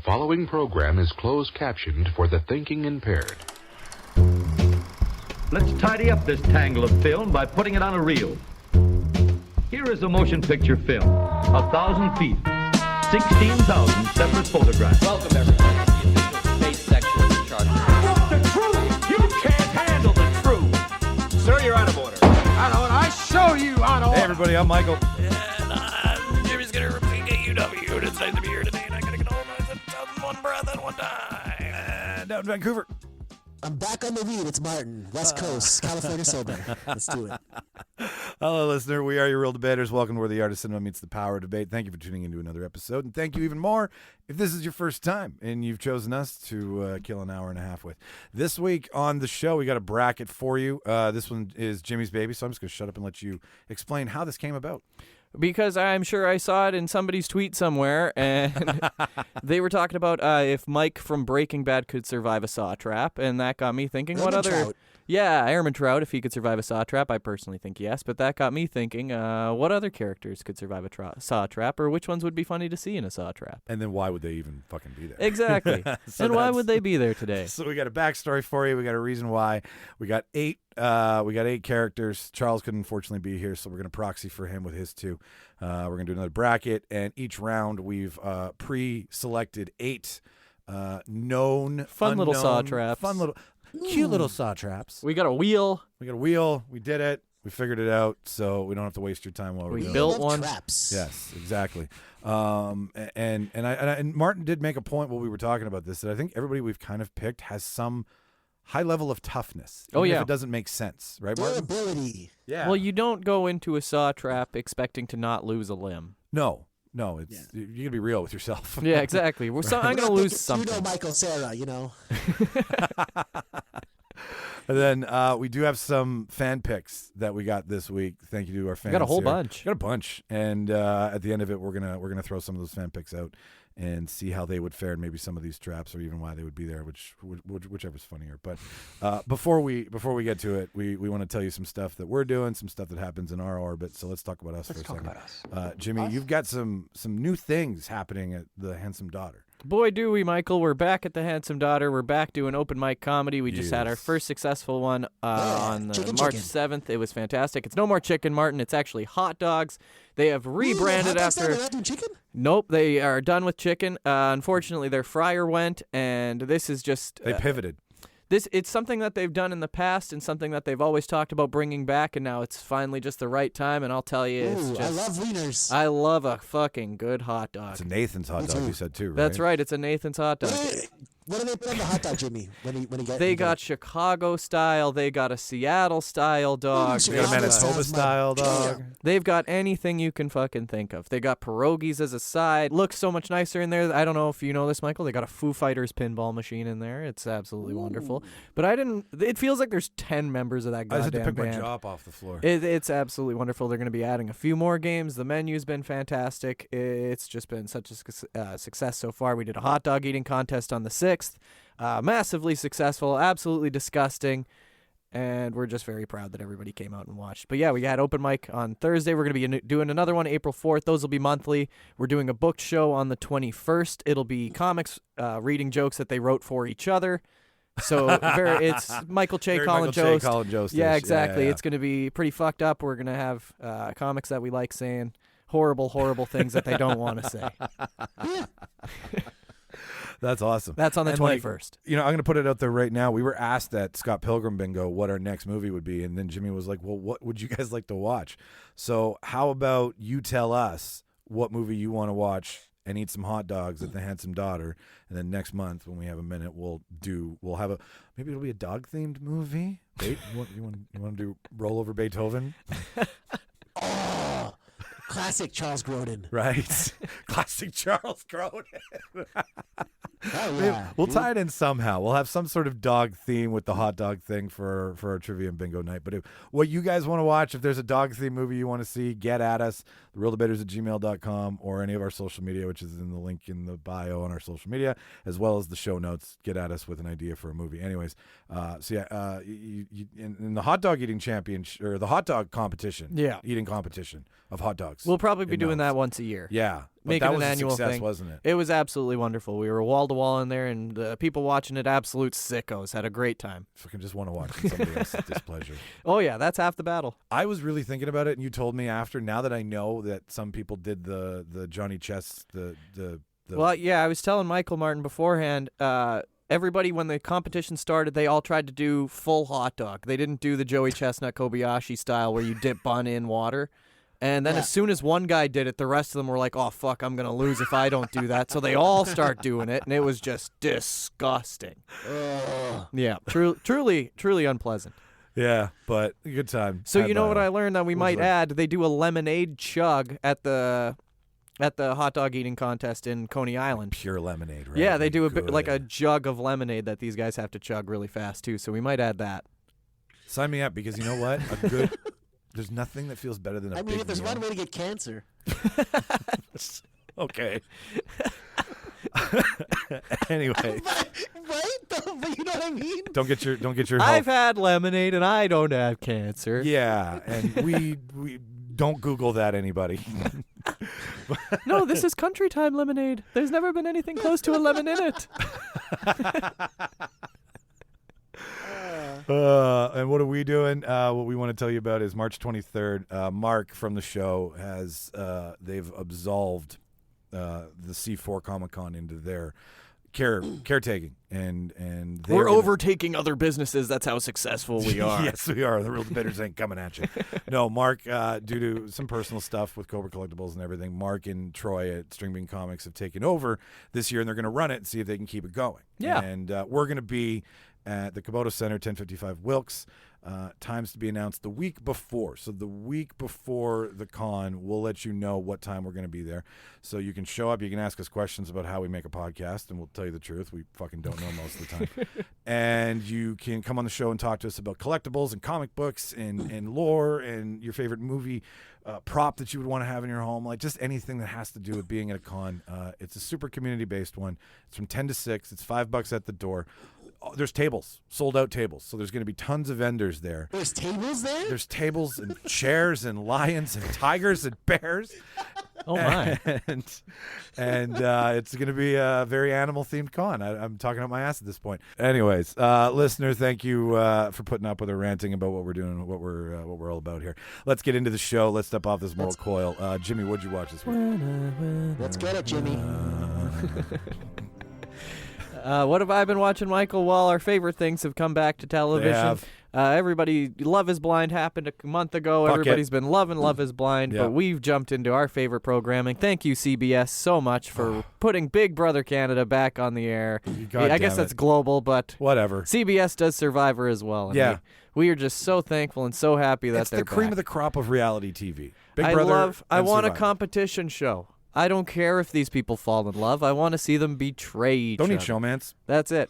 following program is closed captioned for the thinking impaired. Let's tidy up this tangle of film by putting it on a reel. Here is a motion picture film, 1,000 feet, 16,000 separate photographs. Welcome, everybody, to the official space section of the charter. What's the truth? You can't handle the truth. Sir, you're out of order. Out of order. I show you out of order. Hey, everybody, I'm Michael. And I'm Jimmy's gonna repeat AUW. And it's nice to be here today, and I gotta get all my 1,001 breath at one time. Down in Vancouver. I'm back on the weed. It's Martin, West Coast, California sober. Let's do it. Hello, listener. We are your real debaters. Welcome to Where the Art of Cinema Meets the Power of Debate. Thank you for tuning into another episode, and thank you even more if this is your first time and you've chosen us to kill an hour and a half with. This week on the show, we got a bracket for you. This one is Jimmy's baby, so I'm just going to shut up and let you explain how this came about. Because I'm sure I saw it in somebody's tweet somewhere, and they were talking about if Mike from Breaking Bad could survive a saw trap, and that got me thinking, what other... Trout. Yeah, Airman Trout, if he could survive a saw trap, I personally think yes, but that got me thinking, what other characters could survive a saw trap, or which ones would be funny to see in a saw trap? And then why would they even fucking be there? Exactly. And why would they be there today? So we got a backstory for you. We got a reason why. We got eight characters. Charles couldn't unfortunately be here, so we're going to proxy for him with his two. We're going to do another bracket, and each round we've pre-selected eight known, Fun little unknown, saw traps. Cute little saw traps. We got a wheel. We got a wheel. We did it. We figured it out, so we don't have to waste your time while we're We doing built it. one. Traps. Yes, exactly. And Martin did make a point while we were talking about this that I think everybody we've kind of picked has some high level of toughness. Oh, even yeah. if it doesn't make sense, right, Martin? Durability. Yeah. Well, you don't go into a saw trap expecting to not lose a limb. No, it's you got to be real with yourself. Yeah, exactly. I'm going to lose something. You know Michael Cera, you know. And then we do have some fan picks that we got this week. Thank you to our fans. Got a whole here. bunch. Got a bunch, and at the end of it, we're gonna throw some of those fan picks out and see how they would fare, and maybe some of these traps, or even why they would be there, whichever's funnier. But before we get to it, we want to tell you some stuff that we're doing, some stuff that happens in our orbit. So let's talk about us for a second. Jimmy, you've got some new things happening at the Handsome Daughter. Boy, do we, Michael. We're back at the Handsome Daughter. We're back doing open mic comedy. We just had our first successful one on March 7th. It was fantastic. It's no more chicken, Martin. It's actually hot dogs. They have rebranded after... They're not doing chicken? Nope, they are done with chicken. Unfortunately, their fryer went, and this is just... They pivoted. It's something that they've done in the past and something that they've always talked about bringing back, and now it's finally just the right time, and I'll tell you, it's just... I love wieners. I love a fucking good hot dog. It's a Nathan's hot dog, you said too, right? That's right, it's a Nathan's hot dog. What do they put on the hot dog, Jimmy? When he got They got Chicago style, they got a Seattle style dog. They got a Manitoba style dog. They've got anything you can fucking think of. They got pierogies as a side. Looks so much nicer in there. I don't know if you know this, Michael. They got a Foo Fighters pinball machine in there. It's absolutely wonderful. But it feels like there's 10 members of that I just goddamn had to pick band. my jaw up off the floor. It's absolutely wonderful. They're going to be adding a few more games. The menu's been fantastic. It's just been such a success so far. We did a hot dog eating contest on the 6th. Massively successful, absolutely disgusting, and we're just very proud that everybody came out and watched. But yeah, we had open mic on Thursday. We're going to be doing another one April 4th. Those will be monthly. We're doing a booked show on the 21st. It'll be comics reading jokes that they wrote for each other. So it's Michael Che, Colin Jost. Yeah, exactly. Yeah. It's going to be pretty fucked up. We're going to have comics that we like saying horrible, horrible things that they don't want to say. That's awesome. That's on the 21st. I'm going to put it out there right now. We were asked at Scott Pilgrim Bingo what our next movie would be, and then Jimmy was like, well, what would you guys like to watch? So how about you tell us what movie you want to watch and eat some hot dogs at the Handsome Daughter, and then next month when we have a minute, we'll have maybe it'll be a dog-themed movie. You want to do Roll Over Beethoven? Oh, classic Charles Grodin. Right. Classic Charles Grodin. Oh, yeah. We'll tie it in somehow. We'll have some sort of dog theme with the hot dog thing for our trivia and bingo night. But what you guys want to watch, if there's a dog theme movie you want to see, get at us, therealdebaters@gmail.com, or any of our social media, which is in the link in the bio on our social media, as well as the show notes. Get at us with an idea for a movie. Anyways, in the hot dog eating championship, or the hot dog competition, eating competition of hot dogs, dogs. We'll probably be in doing those. that once a year. Yeah. But Make that it was an a annual success, thing. wasn't it? It was absolutely wonderful. We were wall to wall in there, and the people watching it, absolute sickos, had a great time. Fucking just want to watch somebody else's displeasure. Oh yeah, that's half the battle. I was really thinking about it, and you told me after. Now that I know that some people did the Johnny Chess, the Well, yeah, I was telling Michael Martin beforehand. Everybody, when the competition started, they all tried to do full hot dog. They didn't do the Joey Chestnut Kobayashi style where you dip bun in water. And then as soon as one guy did it, the rest of them were like, oh, fuck, I'm going to lose if I don't do that. So they all start doing it, and it was just disgusting. Yeah, truly unpleasant. yeah, but a good time. So you know what I learned that we might like? add? They do a lemonade chug at the hot dog eating contest in Coney Island. Pure lemonade, right? Yeah, they do a bit like a Good. jug of lemonade that these guys have to chug really fast, too. So we might add that. Sign me up, because you know what? There's nothing that feels better than a I mean, big if there's meal. one way to get cancer. Okay. Anyway, Right? But you know what I mean? don't get your I've health. had lemonade and I don't have cancer. Yeah, and we don't Google that, anybody. No, this is country time lemonade. There's never been anything close to a lemon in it. And what are we doing? What we want to tell you about is March 23rd. Mark from the show has they've absolved the C4 Comic Con into their caretaking, and We're overtaking other businesses. That's how successful we are. Yes, we are. The real bidders ain't coming at you. No, Mark, due to some personal stuff with Cobra Collectibles and everything, Mark and Troy at String Bean Comics have taken over this year, and they're going to run it and see if they can keep it going. Yeah. And we're going to be at the Caboto Center, 1055 Wilkes. Times to be announced the week before. So the week before the con, we'll let you know what time we're going to be there. So you can show up. You can ask us questions about how we make a podcast, and we'll tell you the truth. We fucking don't know most of the time. And you can come on the show and talk to us about collectibles and comic books and lore and your favorite movie prop that you would want to have in your home. Like just anything that has to do with being at a con. It's a super community-based one. It's from 10 to 6. It's $5 at the door. There's tables, sold out tables. So there's going to be tons of vendors there. There's tables there? There's tables and chairs and lions and tigers and bears. Oh, my. And it's going to be a very animal-themed con. I'm talking out my ass at this point. Anyways, listener, thank you for putting up with our ranting about what we're doing, what we're all about here. Let's get into the show. Let's step off this moral coil. Jimmy, what'd you watch this week? Let's get it, Jimmy. What have I been watching, Michael? Well, our favorite things have come back to television. They have. Everybody, Love is Blind happened a month ago. Fuck Everybody's it. been loving Love is Blind, Yeah. but we've jumped into our favorite programming. Thank you, CBS, so much for putting Big Brother Canada back on the air. God I guess damn that's it. global, but Whatever. CBS does Survivor as well. And Yeah. we are just so thankful and so happy that It's they're the cream back. of the crop of reality TV. Big I Brother. and want a Survivor. competition show. I don't care if these people fall in love. I want to see them betray each Don't other. need showmans. That's it.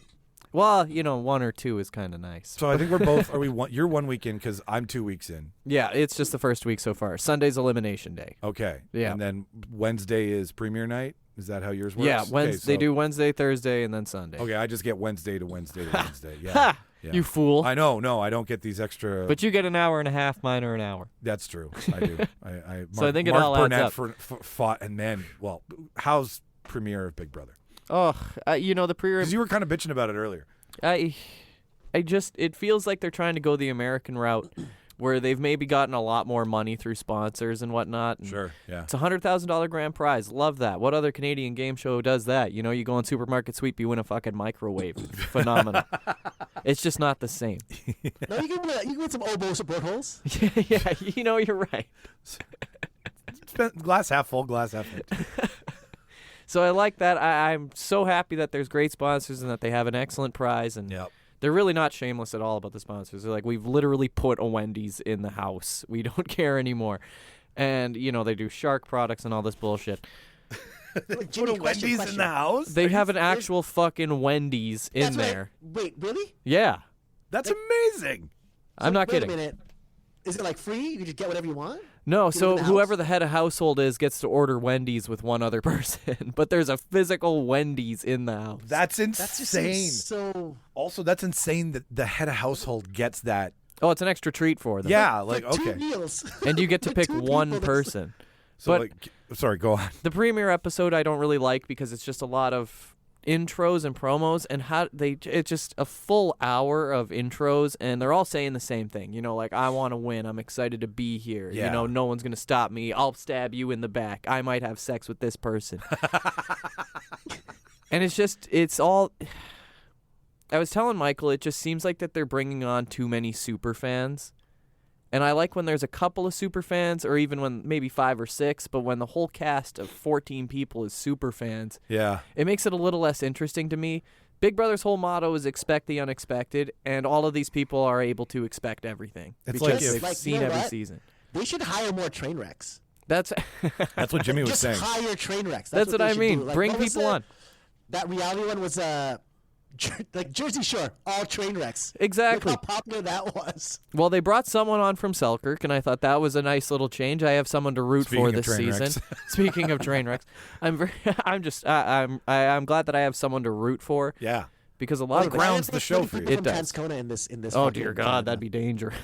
Well, one or two is kind of nice. So I think we're both. You're 1 week in because I'm 2 weeks in. Yeah, it's just the first week so far. Sunday's elimination day. Okay. Yeah. And then Wednesday is premiere night. Is that how yours works? Yeah, Okay, they do Wednesday, Thursday, and then Sunday. Okay, I just get Wednesday to Wednesday to Wednesday. Yeah. Ha! Yeah. You fool. I know. No, I don't get these extra. But you get an hour and a half, mine are an hour. That's true. I do. So I think it Mark all adds Burnett up. fought, and then, how's premiere of Big Brother? Oh, the pre Because you were kind of bitching about it earlier. it feels like they're trying to go the American route where they've maybe gotten a lot more money through sponsors and whatnot. And Sure, yeah. It's a $100,000 grand prize. Love that. What other Canadian game show does that? You go on Supermarket Sweep, you win a fucking microwave. Phenomenal. It's just not the same. No, you can win some oboe support holes. Yeah, you're right. Glass half full, glass half empty. So I like that. I'm so happy that there's great sponsors and that they have an excellent prize. And Yep. they're really not shameless at all about the sponsors. They're like, we've literally put a Wendy's in the house. We don't care anymore. And, they do shark products and all this bullshit. Jimmy, question. house? They have an actual fucking Wendy's in That's what there. Wait, really? Yeah. That's amazing. I'm not Wait kidding. a minute. Is it like free? You just get whatever you want? No, Get so in the whoever house? the head of household is gets to order Wendy's with one other person. But there's a physical Wendy's in the house. That's That just insane. seems so. Also, that's insane that the head of household gets that. Oh, it's an extra treat for them. Yeah, like, for two okay. meals. And you get to For pick two one people, that's- person. So, But- sorry, go on. The premiere episode I don't really like because it's just a lot of intros and promos, and it's just a full hour of intros, and they're all saying the same thing. You know, like, I want to win. I'm excited to be here. Yeah. You know, no one's going to stop me. I'll stab you in the back. I might have sex with this person. And it's all... I was telling Michael, it just seems like that they're bringing on too many super fans. And I like when there's a couple of super fans, or even when maybe 5 or 6, but when the whole cast of 14 people is super fans, Yeah. it makes it a little less interesting to me. Big Brother's whole motto is expect the unexpected, and all of these people are able to expect everything. It's because like if- they've Like, seen you know every what? season. They should hire more train wrecks. That's That's what Jimmy was Just saying. hire train wrecks. that's what they I should mean. do. Like, Bring what was people on. That reality one was like Jersey Shore, all train wrecks. Exactly. Look how popular that was. Well, they brought someone on from Selkirk, and I thought that was a nice little change. I have someone to root Speaking for of this train season. wrecks. Speaking of train wrecks, I'm glad that I have someone to root for Yeah. because a lot of grounds Ryan, the show for you. From It does. Transcona in this. Oh fucking dear God, drama. that'd be dangerous.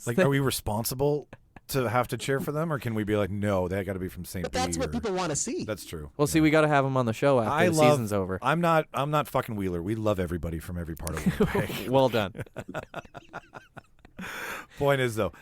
Like, are we responsible to have to cheer for them, or can we be like, no, they got to be from St. But that's what or- people want to see. That's true. Well, see, we got to have him on the show after the season's over. I'm not fucking Wheeler. We love everybody from every part of Winnipeg. Well done. Point is though,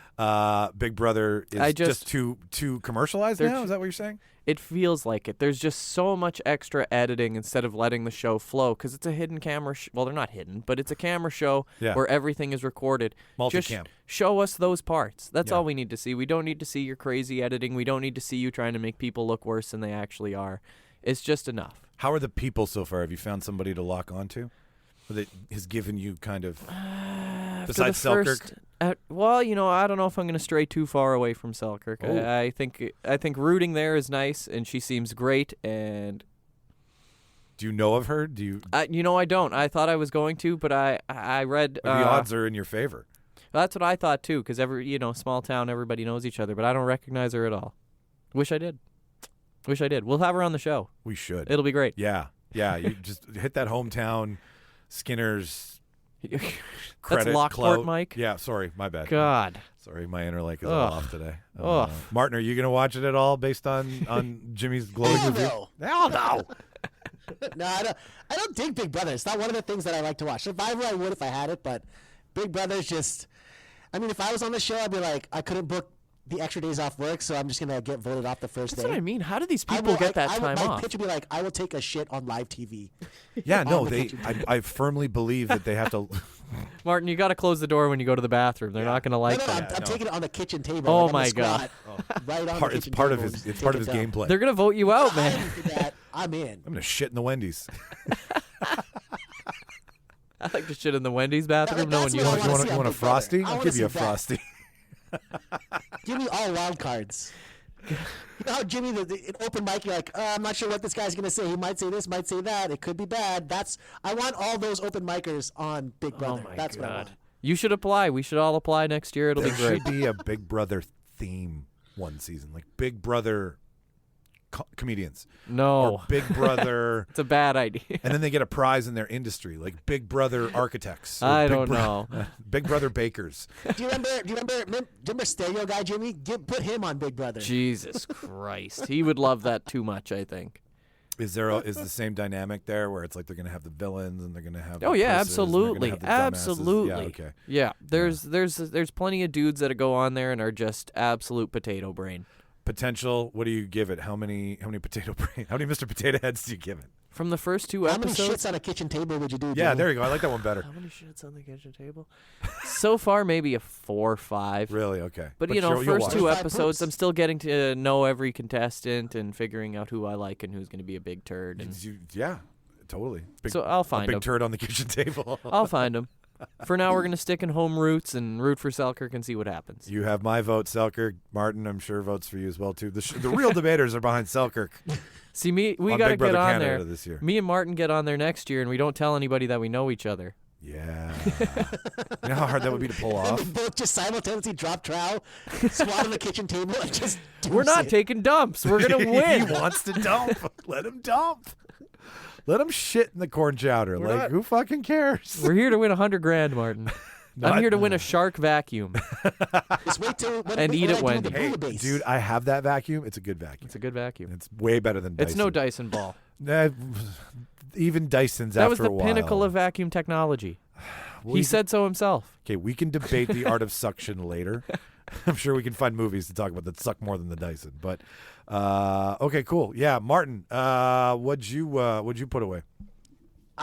Big Brother is I just just- too commercialized They're now. tr- Is that what you're saying? It feels like it. There's just so much extra editing instead of letting the show flow because it's a hidden camera. Well, they're not hidden, but it's a camera show Yeah. where everything is recorded. Just Multicam. show us those parts. That's Yeah. all we need to see. We don't need to see your crazy editing. We don't need to see you trying to make people look worse than they actually are. It's just enough. How are the people so far? Have you found somebody to lock onto that has given you kind of After besides the Selkirk? first- well, you know, I don't know if I'm going to stray too far away from Selkirk. Oh. I think rooting there is nice, and she seems great. And Do you know of her? Do you? you know, I don't. I thought I was going to, but I read The odds are in your favor. That's what I thought too, because small town, everybody knows each other, but I don't recognize her at all. Wish I did. We'll have her on the show. We should. It'll be great. Yeah. You just hit that hometown Skinner's That's credit Lockport, clout. Mike. Yeah, sorry, my bad. God. Sorry, my inner lake is Ugh. all off today. Ugh. Martin, are you going to watch it at all based on Jimmy's glowing Hell review? no. Hell no. No, I don't dig Big Brother. It's not one of the things that I like to watch. Survivor, I would if I had it, but Big Brother's just. I mean, if I was on the show, I'd be like, I couldn't book the extra days off work, so I'm just gonna get voted off the first That's day. what I mean. How do these I people will- get that I time my off? pitch would be like, I will take a shit on live TV. Yeah, no, On the they. kitchen I firmly believe that they have to. Martin, you got to close the door when you go to the bathroom. They're not going to like no, that. I'm taking it on the kitchen table. Oh like, I'm my gonna God. squat Right on Part, the it's kitchen part of table his. and It's take part it of his down. gameplay. They're going to vote you out, I man. didn't do that. I'm in. I'm gonna shit in the Wendy's. I like to shit in the Wendy's bathroom. No one That's you what I You wanna want, see you on want a Big Brother. frosty? I I'll wanna give you a see that. frosty. Give me all wild cards. You know how Jimmy, the open mic, you're like, I'm not sure what this guy's going to say. He might say this, might say that. It could be bad. I want all those open micers on Big Brother. Oh my That's what I God. want. You should apply. We should all apply next year. It'll There be great. should be a Big Brother theme one season, like Big Brother comedians No. or Big Brother, It's a bad idea. and then they get a prize in their industry, like Big Brother architects. or I Big don't know. Big Brother bakers. Do you remember Stereo Guy, Jimmy? Put him on Big Brother. Jesus Christ. He would love that too much, I think. Is the same dynamic there where it's like they're gonna have the villains and they're gonna have Oh the yeah, purses and they're gonna absolutely. have the dumbasses? Absolutely. Yeah, okay. Yeah, there's plenty of dudes that go on there and are just absolute potato brain. Potential. What do you give it? How many potato brain? How many Mr. Potato Heads do you give it? From the first two How many episodes. shits on a kitchen table would you do, Yeah, Jimmy? there you go. I like that one better. How many shits on the kitchen table? So far, maybe a 4 or 5. Really? Okay. But you you'll know, first watch. two Five episodes, poops. I'm still getting to know every contestant and figuring out who I like and who's going to be a big turd. And Yeah, totally. Big, so I'll a find big him. turd on the kitchen table. I'll find him. For now, we're going to stick in home roots and root for Selkirk and see what happens. You have my vote, Selkirk. Martin, I'm sure votes for you as well too. The real debaters are behind Selkirk. See, we on got to Big Brother get on Canada there. this year. Me and Martin get on there next year, and we don't tell anybody that we know each other. Yeah. You know how hard that would be to pull And we off? both just simultaneously drop trowel, squat on the kitchen table, and just We're not taking dumps. We're going to He win. wants to dump. Let him dump. Let him shit in the corn chowder. We're like, not- who fucking cares? We're here to win $100,000, Martin. I'm here to win a shark vacuum. Just wait till And eat it, when I do Wendy. the Hey, bouillabaisse. dude, I have that vacuum. It's a good vacuum. It's a good vacuum. It's way better than Dyson. It's no Dyson ball. Even Dyson's That after was the a while. pinnacle of vacuum technology. He said so himself. Okay, we can debate the art of suction later. I'm sure we can find movies to talk about that suck more than the Dyson. But okay, cool. Yeah, Martin, what'd you put away?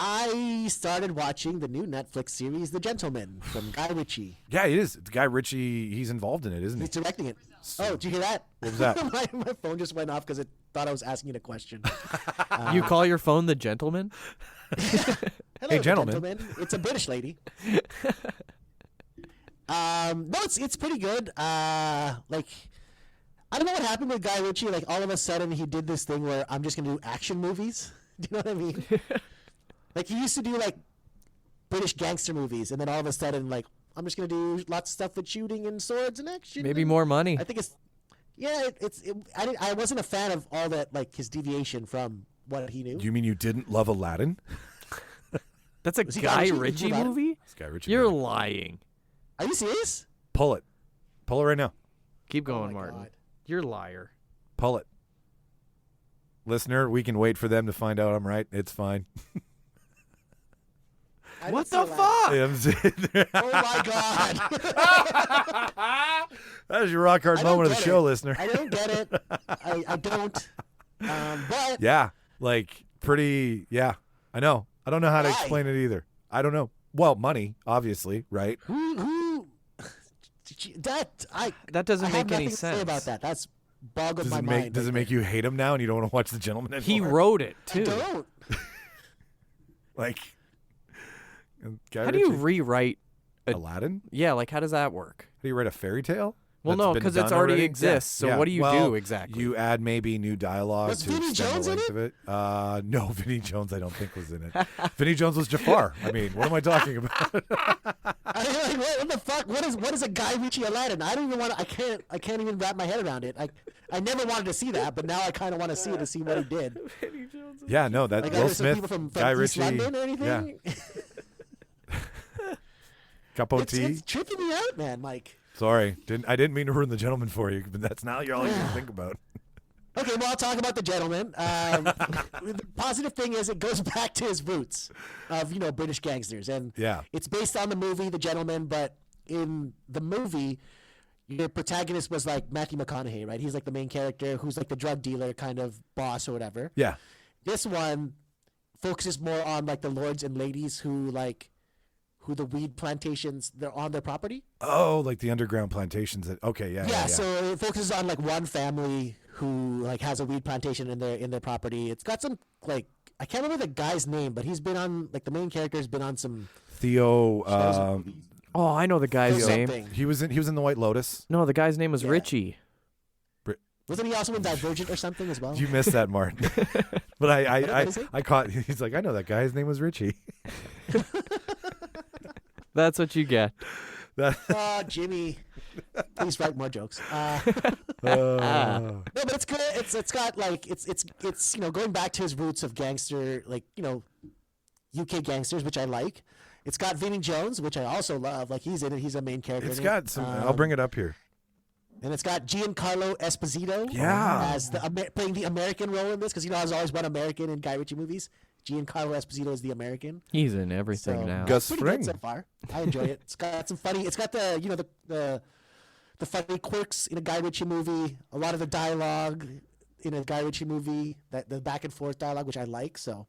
I started watching the new Netflix series, The Gentleman, from Guy Ritchie. Yeah, it is. It's Guy Ritchie. He's involved in it, isn't He's he? directing it. Oh, did you hear that? What was that? my phone just went off because it thought I was asking it a question. You call your phone the gentleman? Hello, Hey, The gentleman. It's a British lady. No, it's pretty good. Like, I don't know what happened with Guy Ritchie. Like, all of a sudden, he did this thing where I'm just gonna do action movies. Do you know what I mean? Like, he used to do like British gangster movies, and then all of a sudden, like, I'm just gonna do lots of stuff with shooting and swords and action. Maybe and more money. I think I wasn't a fan of all that, like his deviation from what he knew. Do you mean you didn't love Aladdin? That's a Was he Guy Guy Ritchie Ritchie? movie? It's Guy Ritchie. You're movie. lying. Are you serious? Pull it. Pull it right now. Keep going, Oh my Martin. God. You're a liar. Pull it. Listener, we can wait for them to find out I'm right. It's fine. I What didn't the see Aladdin. fuck? I'm sitting there. Oh my god! That was your rock hard I don't moment of the get show, it. listener. I don't get it. I don't. But Yeah, like pretty. Yeah, I know. I don't know how to Why? explain it either. I don't know. Well, money, obviously, right? who that That doesn't I have make any nothing to say sense. about that. That's boggled Does my it mind. make Does it make you hate him now, and you don't want to watch The Gentleman anymore? He wrote it, I too. don't. like. Guy How do you Ritchie? rewrite? Aladdin? Yeah, like, how does that work? How do you write a fairy tale? Well, That's no, been 'cause done it's already already? exists, Yeah. so what do you Well, do exactly? You add maybe new dialogue Was to Vinnie extend Jones the in length of it. No, Vinnie Jones I don't think was in it. Vinnie Jones was Jafar. I mean, what am I talking about? I mean, like, what the fuck? What is a Guy Ritchie Aladdin? I don't even want. I can't even wrap my head around it. I never wanted to see that, but now I kind of want to see it to see what he did. Yeah, no, that Like, Will are there some Smith, people from Guy East Ritchie, London or anything? yeah, cup of It's tea. tripping me out, man. Like, Sorry, I didn't mean to ruin The Gentleman for you, but that's now all you can think about. okay, well, I'll talk about The Gentleman. The positive thing is it goes back to his roots of, British gangsters. And Yeah. it's based on the movie The Gentleman, but in the movie, your protagonist was like Matthew McConaughey, right? He's like the main character who's like the drug dealer kind of boss or whatever. Yeah, This one focuses more on like the lords and ladies who the weed plantations, they're on their property. oh, like the underground plantations. Okay, yeah. So it focuses on like one family who like has a weed plantation in their property. It's got some like, I can't remember the guy's name, but he's been on, like, the main character's been on some Theo. Oh, I know the guy's name. something. He was in The White Lotus. No, the guy's name was Yeah. Richie. Wasn't he also in Divergent or something as well? You missed that, Martin. But What is he? I caught. He's like, I know that guy. His name was Richie. That's what you get. Oh, Jimmy. Please write more jokes. No, but it's good. It's got like it's going back to his roots of gangster, like UK gangsters, which I like. It's got Vinnie Jones, which I also love. Like, he's in it. He's a main character. It's in got it. some. I'll bring it up here. And it's got Giancarlo Esposito Yeah. as playing the American role in this, because there's always one American in Guy Ritchie movies. Giancarlo Esposito is the American. He's in everything So now. Gus pretty good Fring. so far. I enjoy it. It's got some funny. It's got the the funny quirks in a Guy Ritchie movie. A lot of the dialogue in a Guy Ritchie movie, that the back and forth dialogue, which I like. So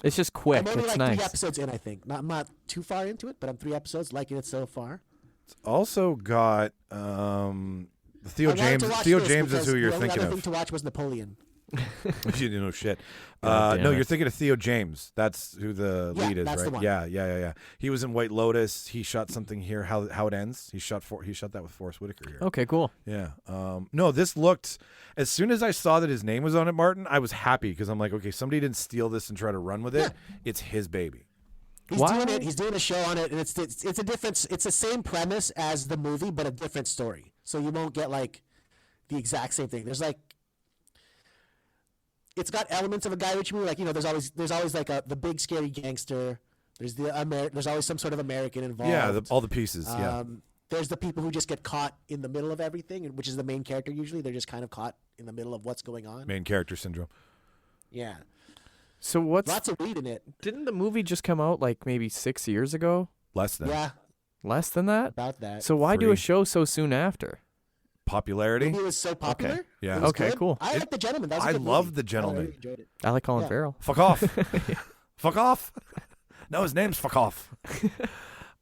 It's just quick. I'm only It's like 3 nice. episodes in. I think I'm not too far into it, but I'm 3 episodes, liking it so far. Also got Theo I wanted James. to watch Theo this James is because who you're the only thinking other thing of. to watch was Napoleon. You know shit. God damn No, it. you're thinking of Theo James. That's who the Yeah, lead is, that's the right? one. Yeah. He was in White Lotus. He shot something here. How it ends. He shot that with Forrest Whitaker here. Okay, cool. Yeah. No, this looked. As soon as I saw that his name was on it, Martin, I was happy because I'm like, okay, somebody didn't steal this and try to run with it. It's his baby. He's Why? doing it. He's doing a show on it, and it's a different. It's the same premise as the movie, but a different story. So you won't get like the exact same thing. There's like, it's got elements of a Guy Ritchie movie. Like, there's always like the big scary gangster There's there's always some sort of American involved. Yeah, all the pieces. Yeah. There's the people who just get caught in the middle of everything, which is the main character usually. They're just kind of caught in the middle of what's going on. Main character syndrome. Yeah. So what's Lots of weed in it. Didn't the movie just come out like maybe 6 years ago? Less than. Yeah, Less than that? about that. So why do 3. a show so soon after? Popularity. Maybe it was so popular. Yeah. It was Okay, good. cool. I like The Gentleman. That was a I good love movie. The Gentleman. I really enjoyed it. I like Colin Yeah. Farrell. Fuck off. Fuck off. No, his name's Fuck off.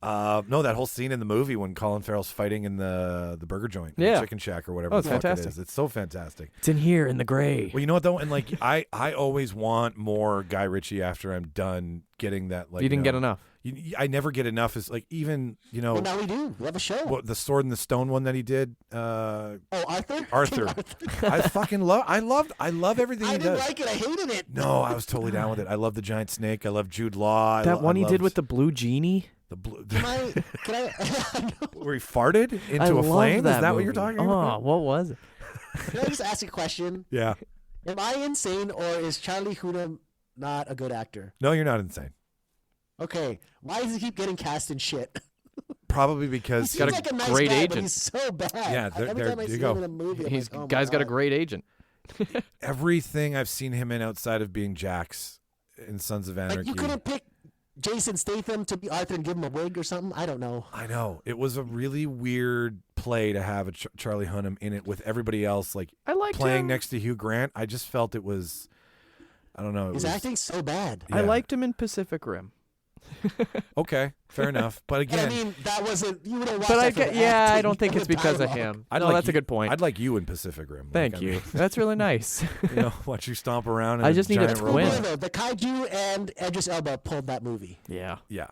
No, that whole scene in the movie when Colin Farrell's fighting in the burger joint, the Yeah. Chicken Shack or whatever Oh, the it's fuck fantastic. it is. It's so fantastic. It's in here in the gray. Well, you know what though, and like I always want more Guy Ritchie after I'm done getting that. Like You didn't get enough. I never get enough. Is like even Well, now we do. We have a show. what the Sword and the Stone one that he did. Oh, Arthur. Arthur. I fucking love. I love everything I he didn't does. like it. I hated it. No, I was totally down with it. I love the giant snake. I love Jude Law. That one he did with the blue genie? the blue, Can I where he farted into I a love flame. Is that what movie. you're talking Oh, about? what was it? can I just ask a question? Yeah. Am I insane or is Charlie Hunnam not a good actor? No, you're not insane. Okay, why does he keep getting cast in shit? Probably He because seems got a like a nice great guy, but agent. he's so bad. Yeah, there- Every there time I you see go. him in a movie, I'm He's like, oh my guy's got a God. great agent. everything I've seen him in outside of being Jax in Sons of Anarchy. Like you couldn't pick Jason Statham to be Arthur and give him a wig or something. I don't know. I know. It was a really weird play to have a Charlie Hunnam in it with everybody else like I liked playing him. next to Hugh Grant. I just felt it was, I don't know. It His was, acting's so bad. I yeah. liked him in Pacific Rim. Okay, fair enough. But But again, I mean, that wasn't. You would have watched But that for the yeah, I acting don't think and it's the because of dialogue. him. I'd No, like that's you, a good point. I'd like you in Pacific Rim. Thank I you. mean, That's really nice. watch you stomp around. In I a just need a giant twin. robot. Well, the Kaiju and Idris Elba pulled that movie. Yeah. Yeah,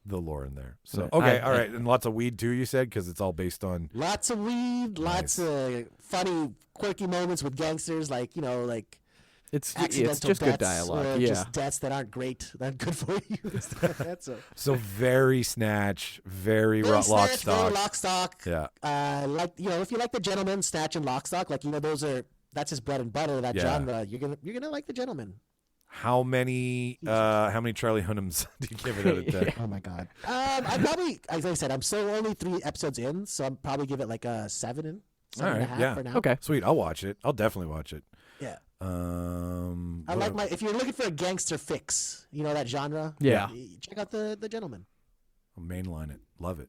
the lore in there. So I- okay, I- all right, and lots of weed too. You said because it's all based on. Lots of weed, lots of funny, quirky moments with gangsters, like It's accidental just good deaths dialogue. or Yeah. just deaths that aren't great, that aren't good for you. Stuff like that. So Very Snatch, very, very Lock Snatch, Stock. very Lock Stock. Yeah. If you like The Gentleman, Snatch and Lock Stock, that's his bread and butter. That Yeah. genre, you're gonna like The Gentleman. How many Charlie Hunnams do you give it out of 10? Oh my god. I probably, as I said, I'm still only 3 episodes in, so I'm probably give it like a 7 and All right, 7.5 yeah. for now. Okay. Sweet, I'll watch it. I'll definitely watch it. Yeah. What If you're looking for a gangster fix, that genre. Yeah. Check out the Gentleman. I'll mainline it. Love it.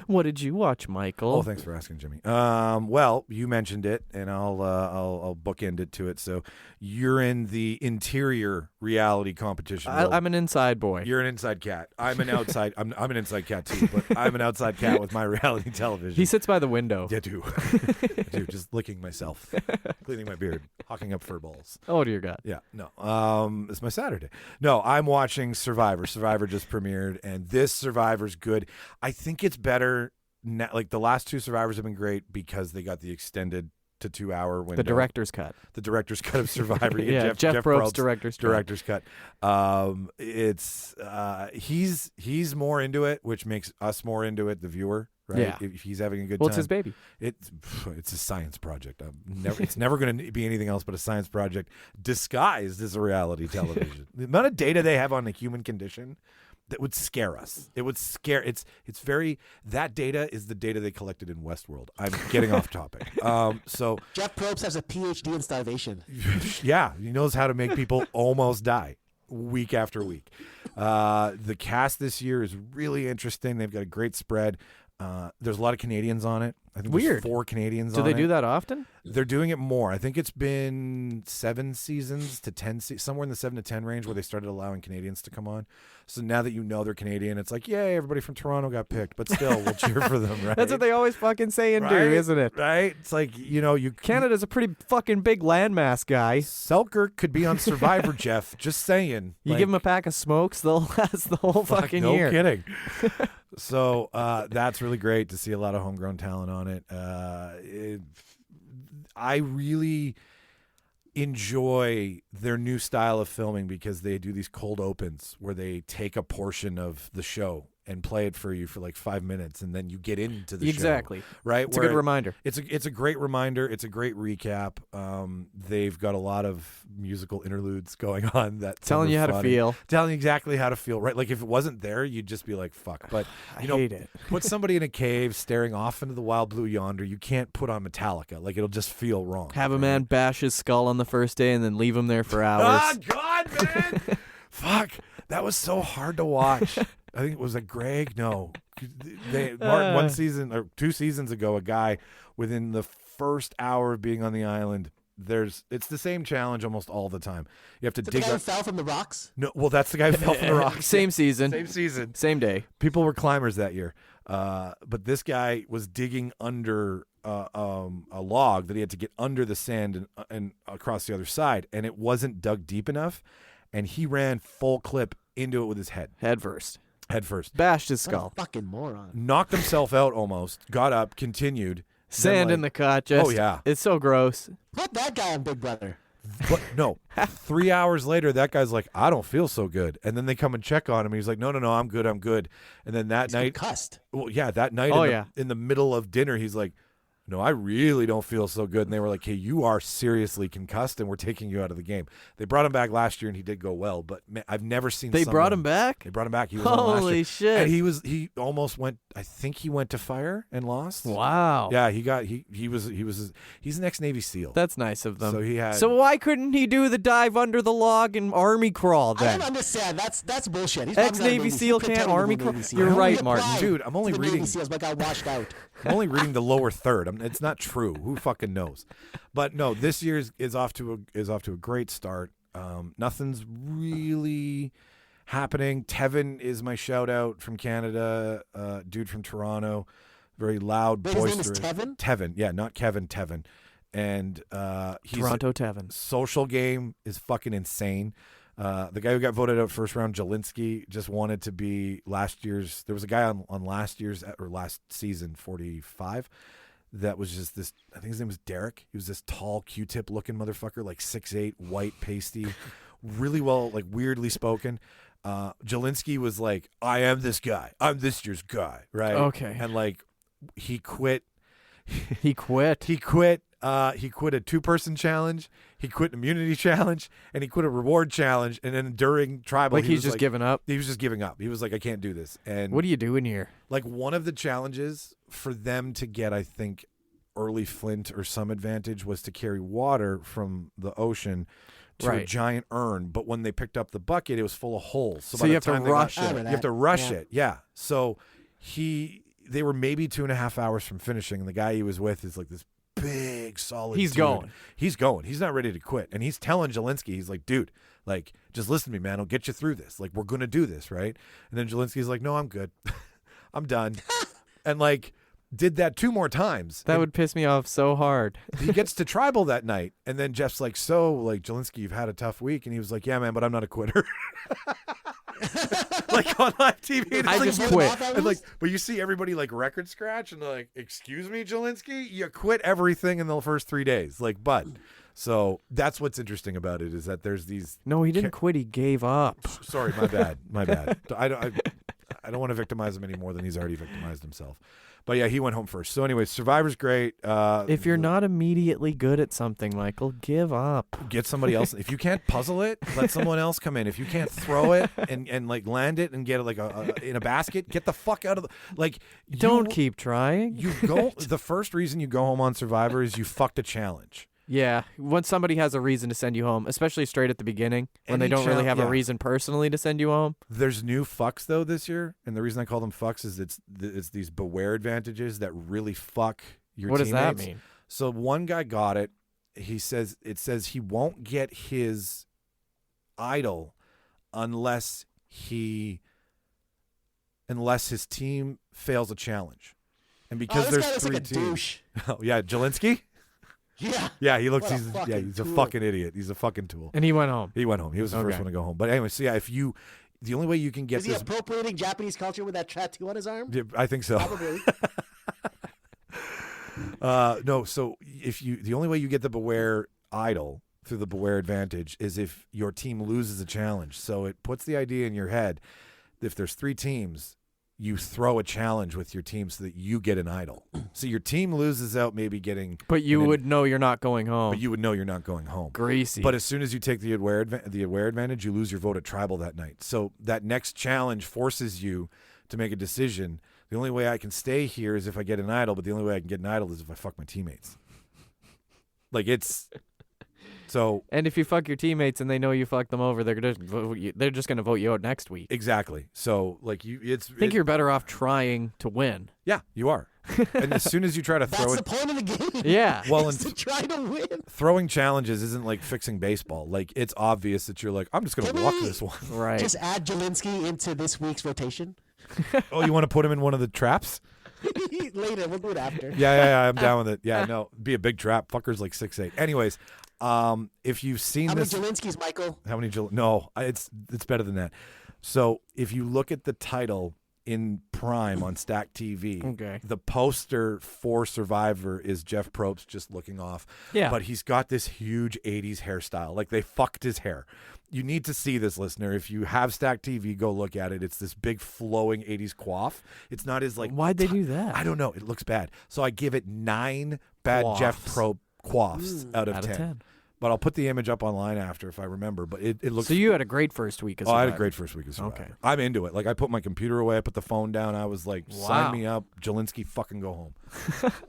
What did you watch, Michael? Oh, thanks for asking, Jimmy. Well, you mentioned it, and I'll bookend it to it. So, you're in the interior reality competition. world. I'm an inside boy. You're an inside cat. I'm an outside. I'm an inside cat too, but I'm an outside cat with my reality television. He sits by the window. Yeah, I do. I do. Just licking myself, cleaning my beard, hawking up fur balls. Oh dear God. Yeah, no. It's my Saturday. No, I'm watching Survivor. Survivor just premiered, and this Survivor's good. I think it's better. Like the last 2 Survivors have been great because they got the extended to 2-hour window. The director's cut. The director's cut of Survivor. You get Yeah, Jeff Probst's director's cut. director's cut. It's he's more into it, which makes us more into it, the viewer. Right? Yeah. If he's having a good Well, time. it's his baby. It's a science project. It's never going to be anything else but a science project disguised as a reality television. The amount of data they have on the human condition that would scare us. It would scare. It's very. That data is the data they collected in Westworld. I'm getting off topic. So Jeff Probst has a PhD in starvation. yeah, he knows how to make people almost die week after week. The cast this year is really interesting. They've got a great spread. There's a lot of Canadians on it. I think Weird. there's 4 Canadians Do on they it. do that often? They're doing it more. I think it's been 7 seasons to 10, somewhere in the 7 to 10 range where they started allowing Canadians to come on. So now that you know they're Canadian, it's like, yay, everybody from Toronto got picked, but still, we'll cheer for them, right? That's what they always fucking say and do, Right? isn't it? Right? It's like, you Canada's a pretty fucking big landmass, guy. Selkirk could be on Survivor, Jeff. Just saying. You give them a pack of smokes, they'll last the whole fucking no year. kidding. So that's really great to see a lot of homegrown talent on it. I really enjoy their new style of filming because they do these cold opens where they take a portion of the show and play it for you for like 5 minutes, and then you get into the show. Exactly. Right? It's a good reminder. It's a great reminder. It's a great recap. They've got a lot of musical interludes going on that Telling you how to feel. Telling you exactly how to feel. Right? Like if it wasn't there, you'd just be like, fuck. But I hate it. Put somebody in a cave staring off into the wild blue yonder. You can't put on Metallica. Like it'll just feel wrong. Have a man bash his skull on the first day and then leave him there for hours. Oh God, man! Fuck, that was so hard to watch. I think it was Greg. No, Martin, 1 season or 2 seasons ago, a guy within the first hour of being on the island. It's the same challenge almost all the time. You have to dig. The guy who fell from the rocks. No, well, that's the guy who fell from the rocks. Same season. Same season. Same day. People were climbers that year, but this guy was digging under a log that he had to get under the sand and across the other side, and it wasn't dug deep enough, and he ran full clip into it with his head. Head first. Bashed Bashed his What skull. a fucking moron. Knocked himself out almost. Got up, continued. Sand in the cut. Just, oh yeah, it's so gross. Put that guy on Big Brother. But no, 3 hours later, that guy's like, I don't feel so good. And then they come and check on him. And he's like, no, I'm good. And then that night, Cussed. well, yeah, that night in the middle of dinner, he's like, no, I really don't feel so good. And they were like, hey, you are seriously concussed, and we're taking you out of the game. They brought him back last year, and he did go well. But man, I've never seen They brought him back? They brought him back. He was on last Holy year. shit. And he almost went, I think he went to fire and lost. Wow. Yeah, he's an ex-Navy SEAL. That's nice of them. So why couldn't he do the dive under the log and army crawl I then? don't understand. That's bullshit. He's probably not a Ex-Navy Navy SEAL He can't pretended to army be a crawl. Navy SEal. You're He right, applied Martin. Dude, I'm only to the Navy reading. SEALs, but got washed out. I'm only reading the lower third. It's not true. Who fucking knows? But no, this year is off to a great start. Nothing's really happening. Tevin is my shout out from Canada. Dude from Toronto, very loud, Wait, his name boisterous. is Tevin? Tevin, yeah, not Kevin. Tevin, and he's Toronto Tevin. social game is fucking insane. The guy who got voted out first round, Jelinski, just wanted to be last year's. There was a guy on last season, 45, that was just this. I think his name was Derek. He was this tall Q-tip looking motherfucker, like 6'8", white, pasty, really well, like weirdly spoken. Jelinski was like, I am this guy. I'm this year's guy, right? Okay. And like, he quit. He quit. He quit a 2-person challenge. He quit an immunity challenge, and he quit a reward challenge. And then during tribal, Like he he's was just giving up. He was just giving up. He was like, I can't do this. And What are you doing here? like one of the challenges for them to get, I think, early flint or some advantage was to carry water from the ocean to a Right. giant urn. But when they picked up the bucket, it was full of holes. So by you the have to time they got- rush I it. remember You have that. to rush Yeah. it. Yeah. So they were maybe 2.5 hours from finishing, and the guy he was with is like this big, solid He's dude. going. He's going. He's not ready to quit. And he's telling Jelinski, he's like, dude, like, just listen to me, man. I'll get you through this. Like, we're going to do this, right? And then Jelinski's like, no, I'm good. I'm done. And, like, did that 2 more times. That And would piss me off so hard. he gets to tribal that night. And then Jeff's like, so, like, Jelinski, you've had a tough week. And he was like, yeah, man, but I'm not a quitter. Like, on live TV. And it's I like, just what- quit. And like, but you see everybody like record scratch and they're like, excuse me, Jelinski, you quit everything in the first 3 days. Like, but so that's what's interesting about it is that there's these. No, he didn't quit. He gave up. Sorry, my bad. I don't want to victimize him any more than he's already victimized himself. But yeah, he went home first. So anyway, Survivor's great. If you're not immediately good at something, Michael, give up. Get somebody else. If you can't puzzle it, let someone else come in. If you can't throw it and like land it and get it like in a basket, get the fuck out of the like. Don't keep trying. You go. The first reason you go home on Survivor is you fucked a challenge. Yeah, when somebody has a reason to send you home, especially straight at the beginning, when they Any don't really have yeah. a reason personally to send you home. There's new fucks though this year, and the reason I call them fucks is it's these beware advantages that really fuck your What does that teammates. mean? So one guy got it. It says he won't get his idol unless his team fails a challenge. And because this guy there's looks 3 like a teams. douche. Oh yeah, Jelinski? Yeah. Yeah, he looks What a he's fucking a tool. fucking idiot. He's a fucking tool. And he went home. He went home. He was the first Okay. one to go home. But anyway, so yeah, the only way you can get Is he this appropriating Japanese culture with that tattoo on his arm? Yeah, I think so. Probably. No, so the only way you get the beware idol through the beware advantage is if your team loses a challenge. So it puts the idea in your head, if there's 3 teams, you throw a challenge with your team so that you get an idol. So your team loses out maybe getting... But you would know you're not going home. But you would know you're not going home. Greasy. But as soon as you take the aware advantage, you lose your vote at tribal that night. So that next challenge forces you to make a decision. The only way I can stay here is if I get an idol, but the only way I can get an idol is if I fuck my teammates. Like, it's... So, and if you fuck your teammates and they know you fucked them over, they're just gonna vote you out next week. Exactly. So like I think you're better off trying to win. Yeah, you are. And as soon as you try to throw That's the point of the game. Yeah. Well, to try to win. Throwing challenges isn't like fixing baseball. Like, it's obvious that you're like, I'm just gonna walk this one. Right. Just add Jelinski into this week's rotation. Oh, you want to put him in one of the traps? Later, we'll do it after. Yeah, I'm down with it. Yeah, no, be a big trap. Fucker's like 6'8". Anyways, if you've seen this, how many Jelinskis, Michael? How many? No, it's better than that. So if you look at the title in Prime on Stack TV, okay, the poster for Survivor is Jeff Probst just looking off. Yeah, but he's got this huge '80s hairstyle. Like, they fucked his hair. You need to see this, listener. If you have Stack TV, go look at it. It's this big flowing '80s coif. It's not as like. Why'd they do that? I don't know. It looks bad. So I give it 9 bad Coifs. Jeff Probst coifs out of 10. But I'll put the image up online after if I remember. But it looks. So you had a great first week. I had a great first week of Survivor. Okay, I'm into it. Like, I put my computer away. I put the phone down. I was like, sign me up. Jelinski, fucking go home.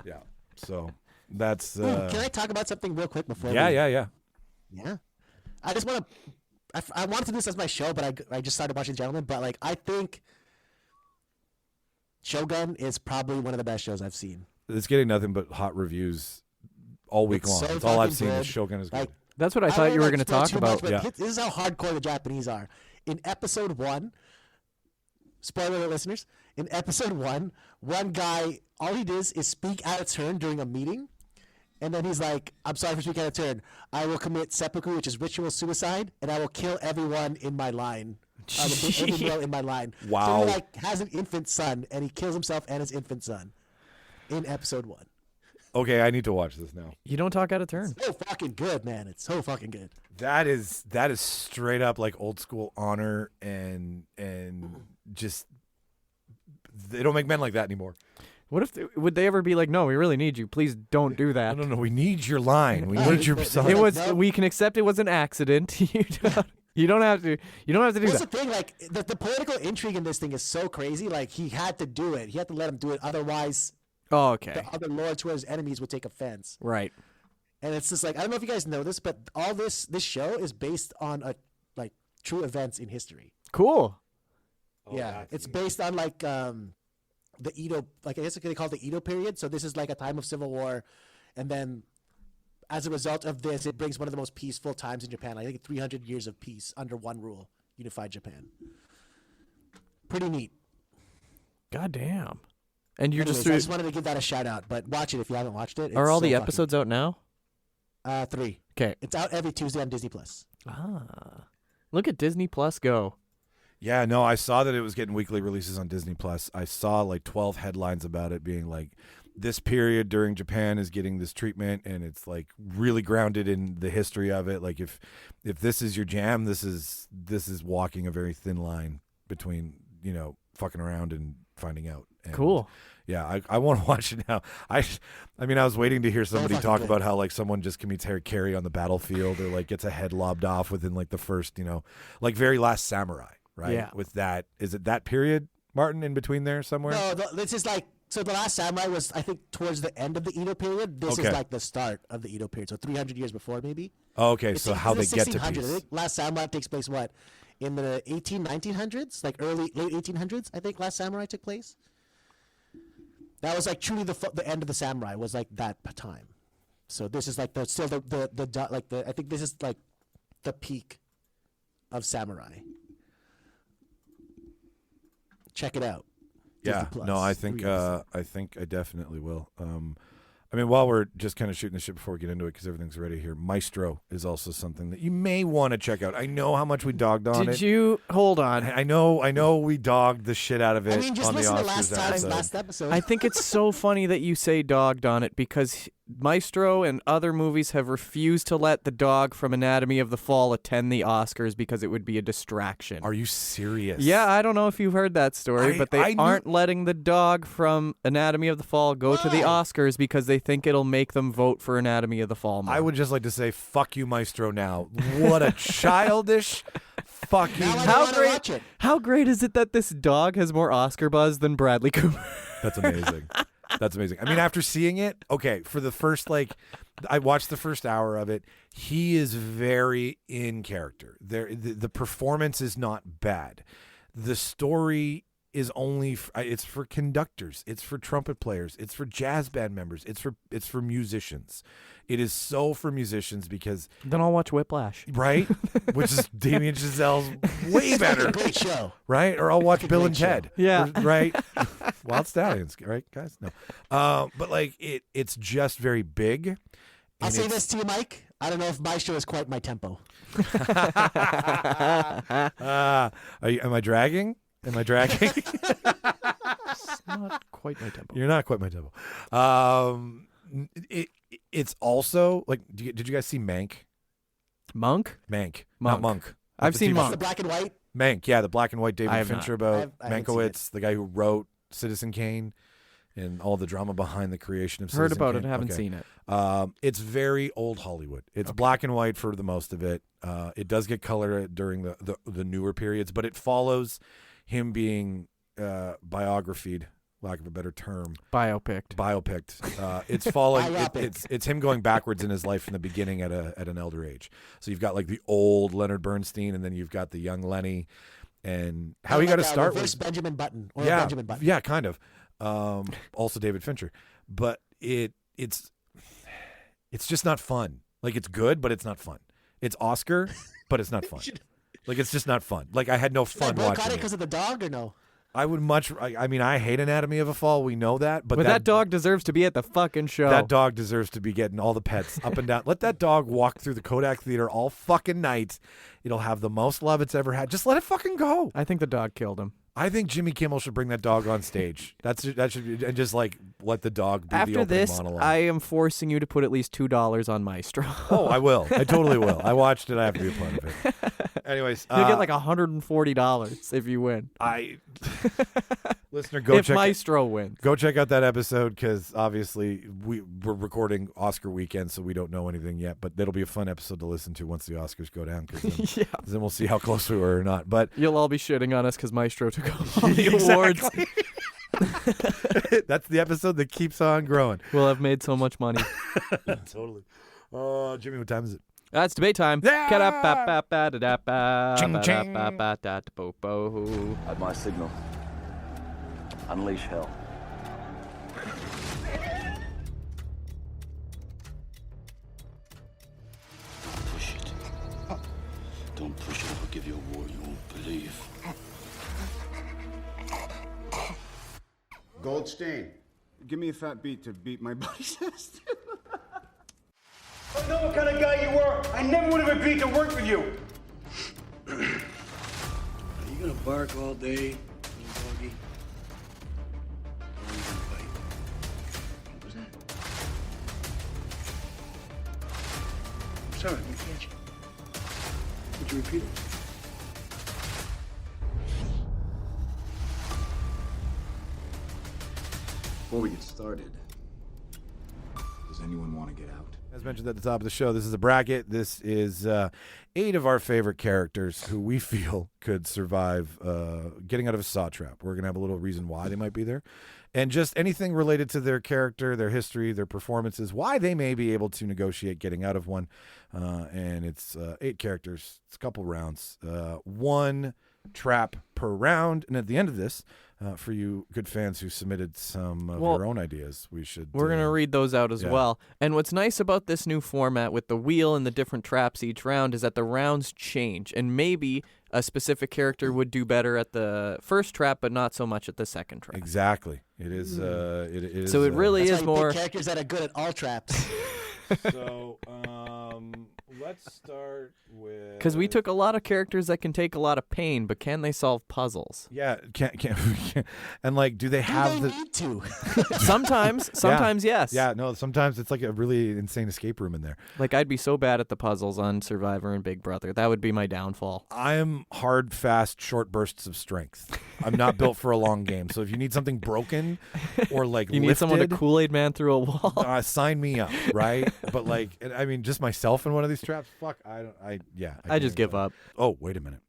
Yeah. So that's. Can I talk about something real quick before? Yeah. I just want to. I wanted to do this as my show, but I just started watching Gentlemen. But like, I think Shogun is probably one of the best shows I've seen. It's getting nothing but hot reviews all week long. That's all I've seen. Is Shogun is good. That's what I thought you were going to talk about. Yeah. This is how hardcore the Japanese are. In episode 1, spoiler alert, listeners. In episode 1, one guy, all he does is speak out of turn during a meeting. And then he's like, I'm sorry for speaking out of turn. I will commit seppuku, which is ritual suicide, and I will kill everyone in my line. I will kill every girl in my line. Wow. So he like has an infant son, and he kills himself and his infant son in episode 1. Okay, I need to watch this now. You don't talk out of turn. It's so fucking good, man. It's so fucking good. That is straight up like old school honor and just they don't make men like that anymore. What if would they ever be like, no, we really need you. Please don't do that. No. We need your line. We need your son. It was. We can accept it was an accident. You don't have to. You don't have to do That's that. the thing. Like the political intrigue in this thing is so crazy. Like he had to do it. He had to let him do it. Otherwise, okay, the other lords who are his enemies would take offense. Right. And it's just like, I don't know if you guys know this, but all this show is based on like true events in history. Cool. Yeah, it's based on like the Edo, like I guess they call it the Edo period. So this is like a time of civil war, and then as a result of this, it brings one of the most peaceful times in Japan. I think 300 years of peace under one rule, unified Japan. Pretty neat. God damn. And you're Anyways, I just wanted to give that a shout out, but watch it if you haven't watched it. Are all the episodes out now? 3. Okay. It's out every Tuesday on Disney Plus. Look at Disney Plus go. Yeah, no, I saw that it was getting weekly releases on Disney Plus. I saw like 12 headlines about it being like, this period during Japan is getting this treatment, and it's like really grounded in the history of it. Like if this is your jam, this is walking a very thin line between, fucking around and finding out. And cool. Yeah, I want to watch it now. I mean, I was waiting to hear somebody talk about how like someone just commits carry on the battlefield or like gets a head lobbed off within like the first, like very last samurai, right? Yeah. With that, is it that period, Martin, in between there somewhere? No, this is like, so the last samurai was, I think, towards the end of the Edo period. This is like the start of the Edo period, so 300 years before maybe. Oh, okay, so how they get to peace. I think last samurai takes place what? In the 1900s, like late 1800s, I think last samurai took place. That was like truly the end of the samurai was like that time. So this is like I think this is like the peak of samurai. Check it out. Yeah, no, I think I definitely will. I mean, while we're just kind of shooting the shit before we get into it, because everything's ready here, Maestro is also something that you may want to check out. I know how much we dogged on it. Did you hold on? I know we dogged the shit out of it. I mean, just on listen the to Oscars last episode. I think it's so funny that you say dogged on it because Maestro and other movies have refused to let the dog from Anatomy of the Fall attend the Oscars because it would be a distraction. Are you serious? Yeah, I don't know if you've heard that story, but they aren't letting the dog from Anatomy of the Fall go to the Oscars because they think it'll make them vote for Anatomy of the Fall more. I would just like to say, fuck you, Maestro, now. What a childish fucking... How great is it that this dog has more Oscar buzz than Bradley Cooper? That's amazing. That's amazing. I mean, after seeing it, okay, for the first, I watched the first hour of it. He is very in character. The performance is not bad. The story is only, it's for conductors. It's for trumpet players. It's for jazz band members. It's for musicians. It is so for musicians because... Then I'll watch Whiplash. Right? Which is Damien Chazelle's way better. Great show. Right? Or I'll watch Bill and Ted. Yeah. Right? Wild Stallions. Right, guys? No. But it's just very big. I'll say this to you, Mike. I don't know if my show is quite my tempo. Am I dragging? It's not quite my tempo. You're not quite my tempo. It's also did you guys see Mank? Monk? Mank. Not Monk. I've seen Monk. The black and white? Mank, yeah, the black and white David Fincher about I haven't seen Mankiewicz, the guy who wrote Citizen Kane and all the drama behind the creation of Citizen Heard about Kane. it, haven't seen it. It's very old Hollywood. It's black and white for the most of it. It does get color during the newer periods, but it follows him being biographied, lack of a better term. Biopicked. It's following. It's him going backwards in his life from the beginning at an elder age. So you've got the old Leonard Bernstein, and then you've got the young Lenny, and how he got to start with Benjamin Button or Benjamin Button. Yeah, kind of. Also David Fincher, but it's just not fun. It's good, but it's not fun. It's Oscar, but it's not fun. It's just not fun. I had no fun watching it. Because of the dog or no? I would I mean, I hate Anatomy of a Fall. We know that. But that dog deserves to be at the fucking show. That dog deserves to be getting all the pets up and down. Let that dog walk through the Kodak Theater all fucking night. It'll have the most love it's ever had. Just let it fucking go. I think the dog killed him. I think Jimmy Kimmel should bring that dog on stage. That should be, and just let the dog be the After opening this, monologue. I am forcing you to put at least $2 on Maestro. Oh, I will. I totally will. I watched it. I have to be a part of it. Anyways, you'll get $140 if you win. Listener, if Maestro wins. Go check out that episode because obviously we're recording Oscar weekend, so we don't know anything yet. But that'll be a fun episode to listen to once the Oscars go down. Cause then we'll see how close we were or not. But you'll all be shitting on us because Maestro took all the awards. That's the episode that keeps on growing. We'll have made so much money. Totally. Jimmy, what time is it? It's debate time. Yeah! At my signal, unleash hell. Push it. Don't push it. I'll give you a war you won't believe. Goldstein, give me a fat beat to beat my buddy's ass. I know what kind of guy you were. I never would have agreed to work with you. Are you gonna bark all day, little doggy? Or are you gonna bite? What was that? I'm sorry, I didn't catch you. Would you repeat it? Before we get started, does anyone want to get out? As mentioned at the top of the show, this is a bracket. This is 8 of our favorite characters who we feel could survive getting out of a saw trap. We're going to have a little reason why they might be there. And just anything related to their character, their history, their performances, why they may be able to negotiate getting out of one. And it's 8 characters. It's a couple rounds. 1 trap per round. And at the end of this, for you good fans who submitted some of your own ideas, we're going to read those out as well. And what's nice about this new format with the wheel and the different traps each round is that the rounds change, and maybe a specific character would do better at the first trap but not so much at the second trap. Exactly. It is it is so it really that's is why you more pick characters that are good at all traps. So Let's start with Because we took a lot of characters that can take a lot of pain, but can they solve puzzles? Yeah, can't and like, do they have they the? need to? Sometimes yes. Yeah, no. Sometimes it's like a really insane escape room in there. Like I'd be so bad at the puzzles on Survivor and Big Brother. That would be my downfall. I'm hard, fast, short bursts of strength. I'm not built for a long game. So if you need something broken or like you need someone to Kool-Aid man through a wall. Sign me up, right? But like, I mean, just myself in one of these traps. Fuck, I just give up. Oh, wait a minute.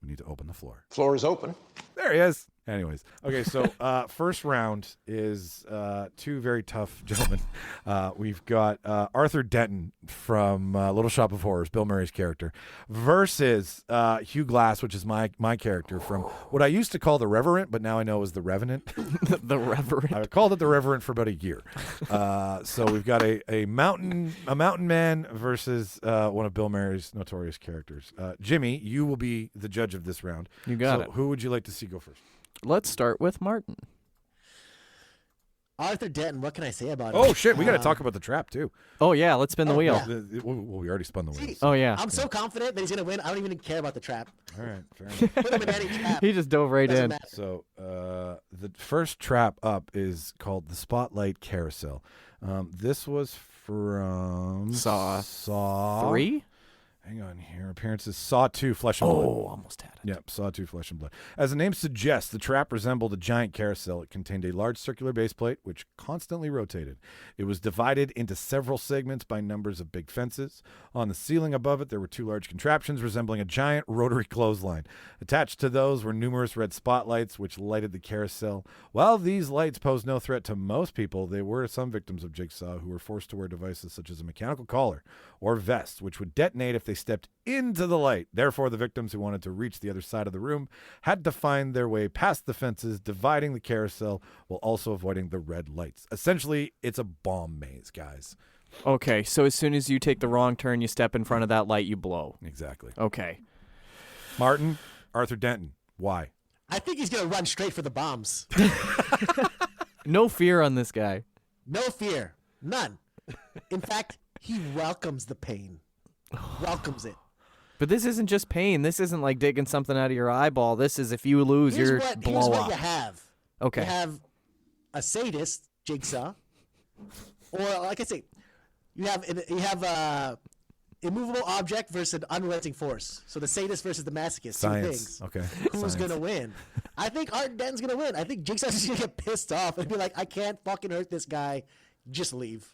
We need to open the floor. Floor is open. There he is. Anyways, okay, so first round is two very tough gentlemen. We've got Arthur Denton from Little Shop of Horrors, Bill Murray's character, versus Hugh Glass, which is my character from what I used to call the Reverend, but now I know is the Revenant. The Reverend. I called it the Reverend for about a year. So we've got a mountain man versus one of Bill Murray's notorious characters. Jimmy, you will be the judge of this round. You got it. Who would you like to see go first? Let's start with Martin. Arthur Denton, what can I say about it? Oh, shit. We got to talk about the trap, too. Oh, yeah. Let's spin the wheel. Yeah. Well, we already spun the wheel. Oh, yeah. I'm so confident that he's going to win. I don't even care about the trap. All right. Fair enough. Put him in any trap. He just dove right Doesn't in. matter. So the first trap up is called the Spotlight Carousel. This was from Saw 3? Hang on here. Appearances: Saw 2, Flesh and Blood. Oh, almost had it. Yep, Saw 2, Flesh and Blood. As the name suggests, the trap resembled a giant carousel. It contained a large circular base plate, which constantly rotated. It was divided into several segments by numbers of big fences. On the ceiling above it, there were two large contraptions resembling a giant rotary clothesline. Attached to those were numerous red spotlights, which lighted the carousel. While these lights posed no threat to most people, there were some victims of Jigsaw who were forced to wear devices such as a mechanical collar or vest, which would detonate if they stepped into the light. Therefore, the victims who wanted to reach the other side of the room had to find their way past the fences, dividing the carousel while also avoiding the red lights. Essentially, it's a bomb maze, guys. Okay, so as soon as you take the wrong turn, you step in front of that light, you blow. Exactly. Okay. Martin, Arthur Denton, why? I think he's going to run straight for the bombs. No fear on this guy. No fear. None. In fact, he welcomes the pain. Welcomes it. But this isn't just pain. This isn't like digging something out of your eyeball. This is if you lose, you're blow here's up. what you have. Okay. You have a sadist, Jigsaw, or like I say, you have a immovable object versus an unrelenting force. So the sadist versus the masochist. Science. Two things. Okay. Who's going to win? I think Art Denton's going to win. I think Jigsaw's just going to get pissed off and be like, I can't fucking hurt this guy. Just leave.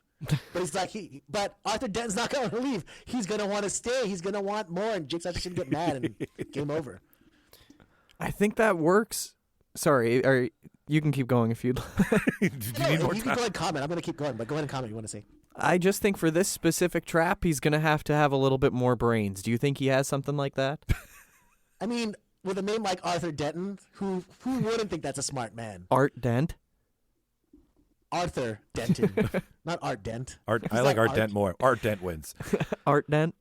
But he's like, but Arthur Denton's not going to leave. He's going to want to stay. He's going to want more, and Jigsaw's just going to get mad and game over. I think that works. Sorry, or you can keep going if you'd like. You need more You can go ahead and comment. I'm going to keep going, but go ahead and comment what you want to say. I just think for this specific trap, he's going to have a little bit more brains. Do you think he has something like that? I mean, with a name like Arthur Denton, who wouldn't think that's a smart man? Art Dent? Arthur Denton, not Art Dent. I like Art Dent more. Art Dent wins. Art Dent?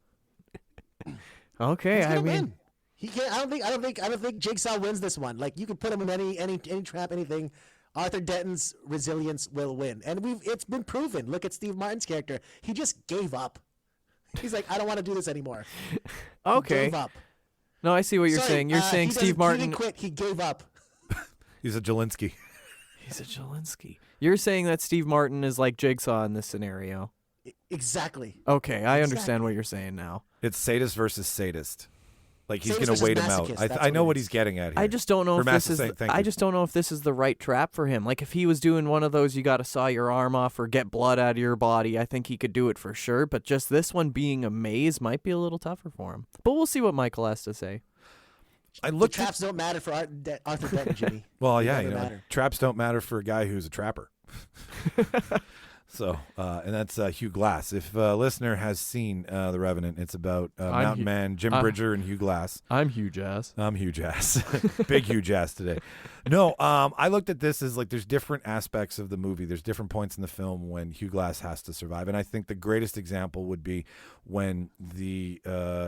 Okay, He's I gonna mean... win. He can't. I don't think Jigsaw wins this one. Like, you can put him in any trap, anything. Arthur Denton's resilience will win, and it's been proven. Look at Steve Martin's character. He just gave up. He's like, I don't want to do this anymore. Okay. He gave up. No, I see what you're saying. You're saying Steve Martin... He didn't quit. He gave up. He's a Jelinski. He's a Jelinski. You're saying that Steve Martin is like Jigsaw in this scenario. Exactly. Okay, I understand what you're saying now. It's sadist versus sadist. Like, he's Sadist going to wait him versus out. masochist, I know what it he's is. getting at here. I just don't know if this is. Thank I you. just don't know if this is the right trap for him. Like, if he was doing one of those, you got to saw your arm off or get blood out of your body. I think he could do it for sure. But just this one being a maze might be a little tougher for him. But we'll see what Michael has to say. The traps don't matter for Arthur Denton, Jimmy. Well, They yeah, never you know, matter. traps don't matter for a guy who's a trapper. So, and that's Hugh Glass. If a listener has seen The Revenant, it's about Mountain Man, Jim Bridger, and Hugh Glass. I'm Hugh Jazz. I'm Hugh Jazz. Big Hugh Jazz today. No, I looked at this as like there's different aspects of the movie. There's different points in the film when Hugh Glass has to survive. And I think the greatest example would be when the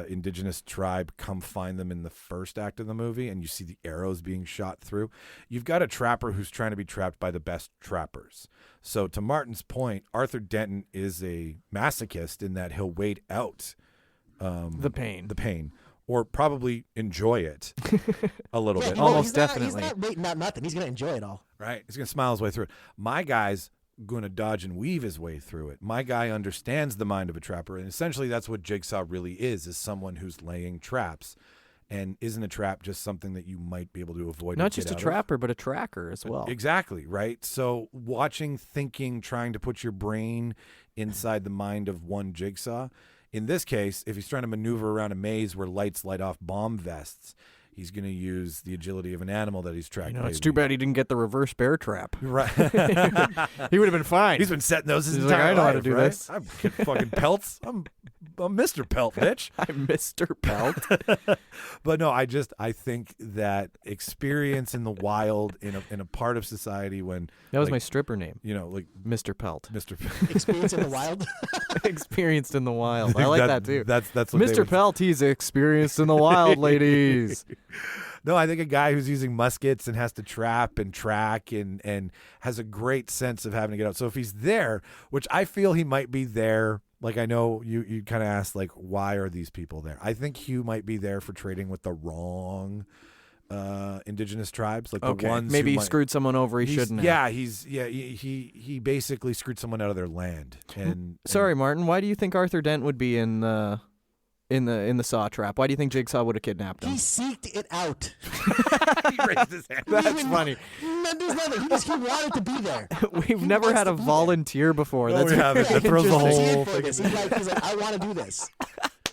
indigenous tribe come find them in the first act of the movie and you see the arrows being shot through. You've got a trapper who's trying to be trapped by the best trappers. So to Martin's point, point, Arthur Denton is a masochist in that he'll wait out the pain, or probably enjoy it a little bit. Almost definitely. He's not waiting out nothing. He's going to enjoy it all. Right. He's going to smile his way through it. My guy's going to dodge and weave his way through it. My guy understands the mind of a trapper, and essentially that's what Jigsaw really is someone who's laying traps. And isn't a trap just something that you might be able to avoid? Not just a trapper, but a tracker as well. Exactly, right? So watching, thinking, trying to put your brain inside the mind of one Jigsaw. In this case, if he's trying to maneuver around a maze where lights light off bomb vests, he's going to use the agility of an animal that he's tracked. It's too bad he didn't get the reverse bear trap. Right. He would have been fine. He's been setting those his He's entire like, I know life, how to do right? this. I'm fucking pelts. I'm Mr. Pelt, bitch. I'm Mr. Pelt. But no, I think that experience in the wild, in a part of society when that was my stripper name. Like Mr. Pelt. Mr. Pelt. Experience in the wild. Experienced in the wild. I like that too. That's what Mr. Pelt. He's experienced in the wild, ladies. No, I think a guy who's using muskets and has to trap and track and has a great sense of having to get out. So if he's there, which I feel he might be there. Like, I know you kind of asked, like, why are these people there? I think Hugh might be there for trading with the wrong indigenous tribes, like the ones. Maybe he screwed someone over he shouldn't have. Yeah, he basically screwed someone out of their land. And sorry, Martin. Why do you think Arthur Dent would be in the saw trap? Why do you think Jigsaw would have kidnapped him? He seeked it out. He raised his hand. That's funny. There's nothing. He wanted to be there. We've never had a volunteer before. No, we haven't. That throws the whole thing. He's like, I want to do this.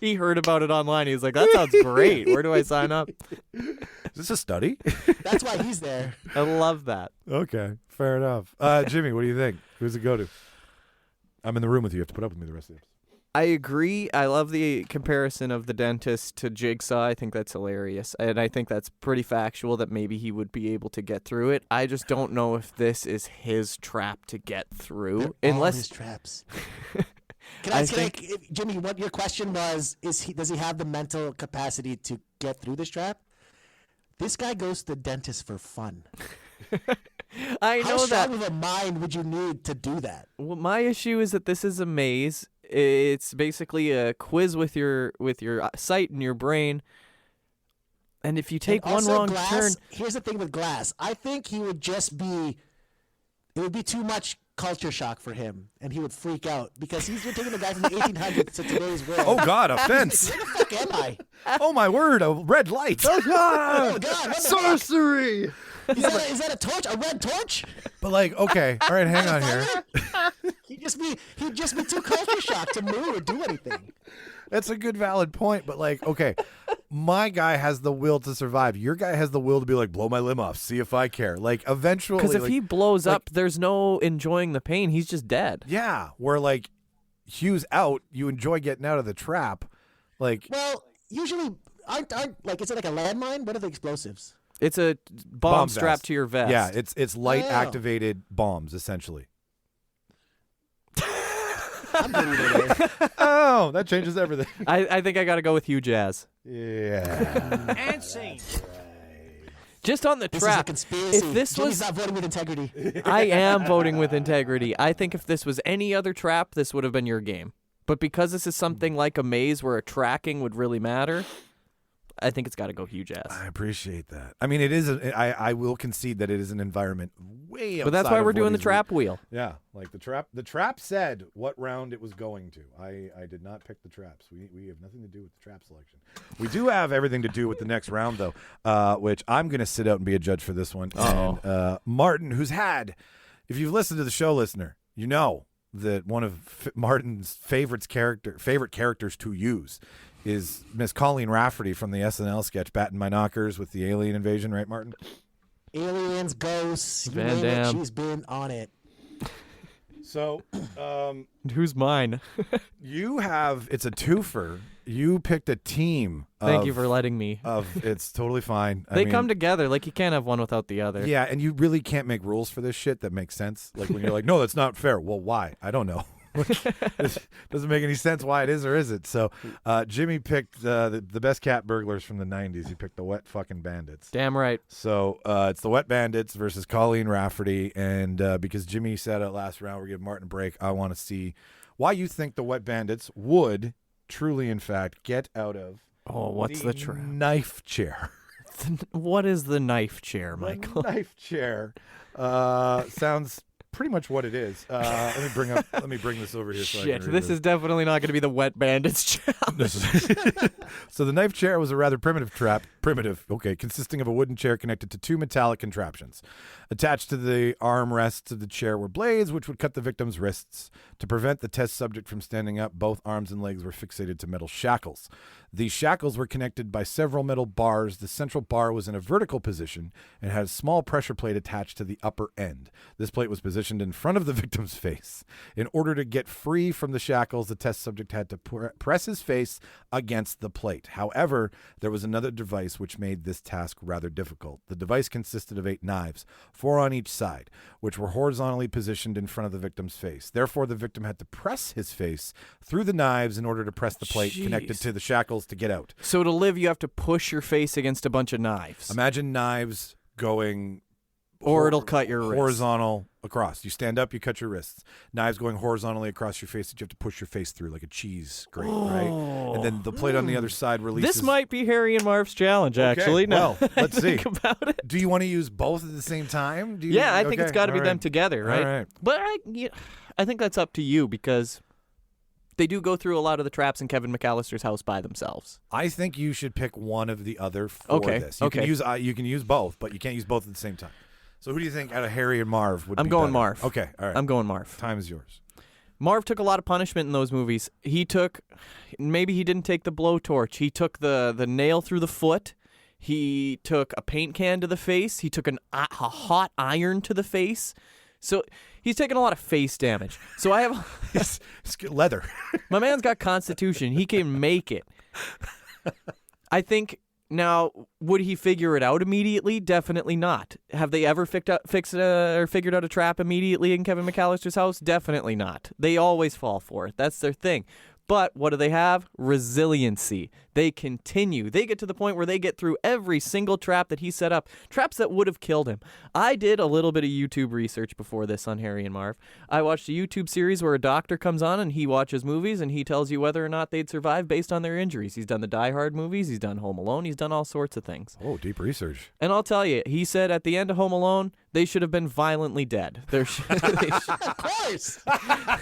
He heard about it online. He's like, that sounds great. Where do I sign up? Is this a study? That's why he's there. I love that. Okay, fair enough. Jimmy, what do you think? Who's it go to? I'm in the room with you. You have to put up with me the rest of the episode. I agree. I love the comparison of the dentist to Jigsaw. I think that's hilarious. And I think that's pretty factual that maybe he would be able to get through it. I just don't know if this is his trap to get through. Unless his traps. Jimmy, what your question was, does he have the mental capacity to get through this trap? This guy goes to the dentist for fun. I know How that. strong of a mind would you need to do that? Well, my issue is that this is a maze. It's basically a quiz with your sight and your brain. And if you take one wrong turn, here's the thing with Glass. I think he would it would be too much culture shock for him, and he would freak out because you're taking the guy from the 1800s to today's world. Oh God, offense! Where the fuck am I? Oh my word, a red light! Oh God, what the Sorcery! fuck? Is that a torch? A red torch? But like, okay, all right, hang on here. He'd just be too culture shocked to move or do anything. That's a good, valid point. But like, okay, my guy has the will to survive. Your guy has the will to be like, blow my limb off, see if I care. Like, eventually, because if he blows up, there's no enjoying the pain. He's just dead. Yeah, where like Hugh's out, you enjoy getting out of the trap. Like, well, usually aren't like, is it like a landmine? What are the explosives? It's a bomb strapped to your vest. Yeah, it's light activated bombs essentially. Oh, that changes everything. I think I got to go with Hugh Jazz. Yeah. And scene. Just on the This trap. is a conspiracy. If this Jimmy's was, not voting with integrity. I am voting with integrity. I think if this was any other trap, this would have been your game. But because this is something like a maze where a tracking would really matter, I think it's got to go Hugh Jazz. I appreciate that. I mean, it is. I will concede that it is an environment way outside. But that's why of we're what doing the he's trap wheel. Yeah, like the trap. The trap said what round it was going to. I did not pick the traps. We have nothing to do with the trap selection. We do have everything to do with the next round, though, which I'm going to sit out and be a judge for this one. And, Martin, who's had, if you've listened to the show, listener, you know that one of Martin's favorite characters to use is Miss Colleen Rafferty from the SNL sketch Batting My Knockers with the alien invasion, right, Martin? Aliens, ghosts, Van Damme. She's been on it. So, who's mine? it's a twofer. You picked a team. Thank you for letting me. It's totally fine. They come together. Like, you can't have one without the other. Yeah, and you really can't make rules for this shit that makes sense. Like when you're like, no, that's not fair. Well, why? I don't know. This doesn't make any sense why it is or isn't. So Jimmy picked the best cat burglars from the 90s. He picked the Wet Fucking Bandits. Damn right. So it's the Wet Bandits versus Colleen Rafferty. And because Jimmy said at last round we're giving Martin a break, I want to see why you think the Wet Bandits would truly, in fact, get out of what's the knife chair. What is the knife chair, Michael? The knife chair sounds pretty much what it is. Let me bring this over here. So I Shit, can read this is definitely not going to be the Wet Bandits challenge. So the knife chair was a rather primitive trap. Consisting of a wooden chair connected to two metallic contraptions. Attached to the armrests of the chair were blades, which would cut the victim's wrists. To prevent the test subject from standing up, both arms and legs were fixated to metal shackles. These shackles were connected by several metal bars. The central bar was in a vertical position and had a small pressure plate attached to the upper end. This plate was positioned in front of the victim's face. In order to get free from the shackles, the test subject had to press his face against the plate. However, there was another device which made this task rather difficult. The device consisted of 8 knives, 4 on each side, which were horizontally positioned in front of the victim's face. Therefore, the victim had to press his face through the knives in order to press the plate connected to the shackles to get out. So to live, you have to push your face against a bunch of knives. Imagine knives going... Or it'll cut your wrist. Horizontal across. You stand up, you cut your wrists. Knives going horizontally across your face that you have to push your face through like a cheese grate, right? And then the plate on the other side releases... This might be Harry and Marv's challenge, actually. Well, let's see. Think about it. Do you want to use both at the same time? I think it's got to be them together, right? All right. But I think that's up to you because they do go through a lot of the traps in Kevin McAllister's house by themselves. I think you should pick one of the other for this. You can use both, but you can't use both at the same time. So who do you think out of Harry and Marv would be I'm going better? Marv. Okay, all right. I'm going Marv. Time is yours. Marv took a lot of punishment in those movies. Maybe he didn't take the blowtorch. He took the nail through the foot. He took a paint can to the face. He took a hot iron to the face. So he's taking a lot of face damage. So I have... It's leather. My man's got constitution. He can make it. I think... Now, would he figure it out immediately? Definitely not. Have they ever figured out a trap immediately in Kevin McAllister's house? Definitely not. They always fall for it. That's their thing. But what do they have? Resiliency. They continue. They get to the point where they get through every single trap that he set up, traps that would have killed him. I did a little bit of YouTube research before this on Harry and Marv. I watched a YouTube series where a doctor comes on and he watches movies and he tells you whether or not they'd survive based on their injuries. He's done the Die Hard movies. He's done Home Alone. He's done all sorts of things. Oh, deep research. And I'll tell you, he said at the end of Home Alone, they should have been violently dead. Of course. I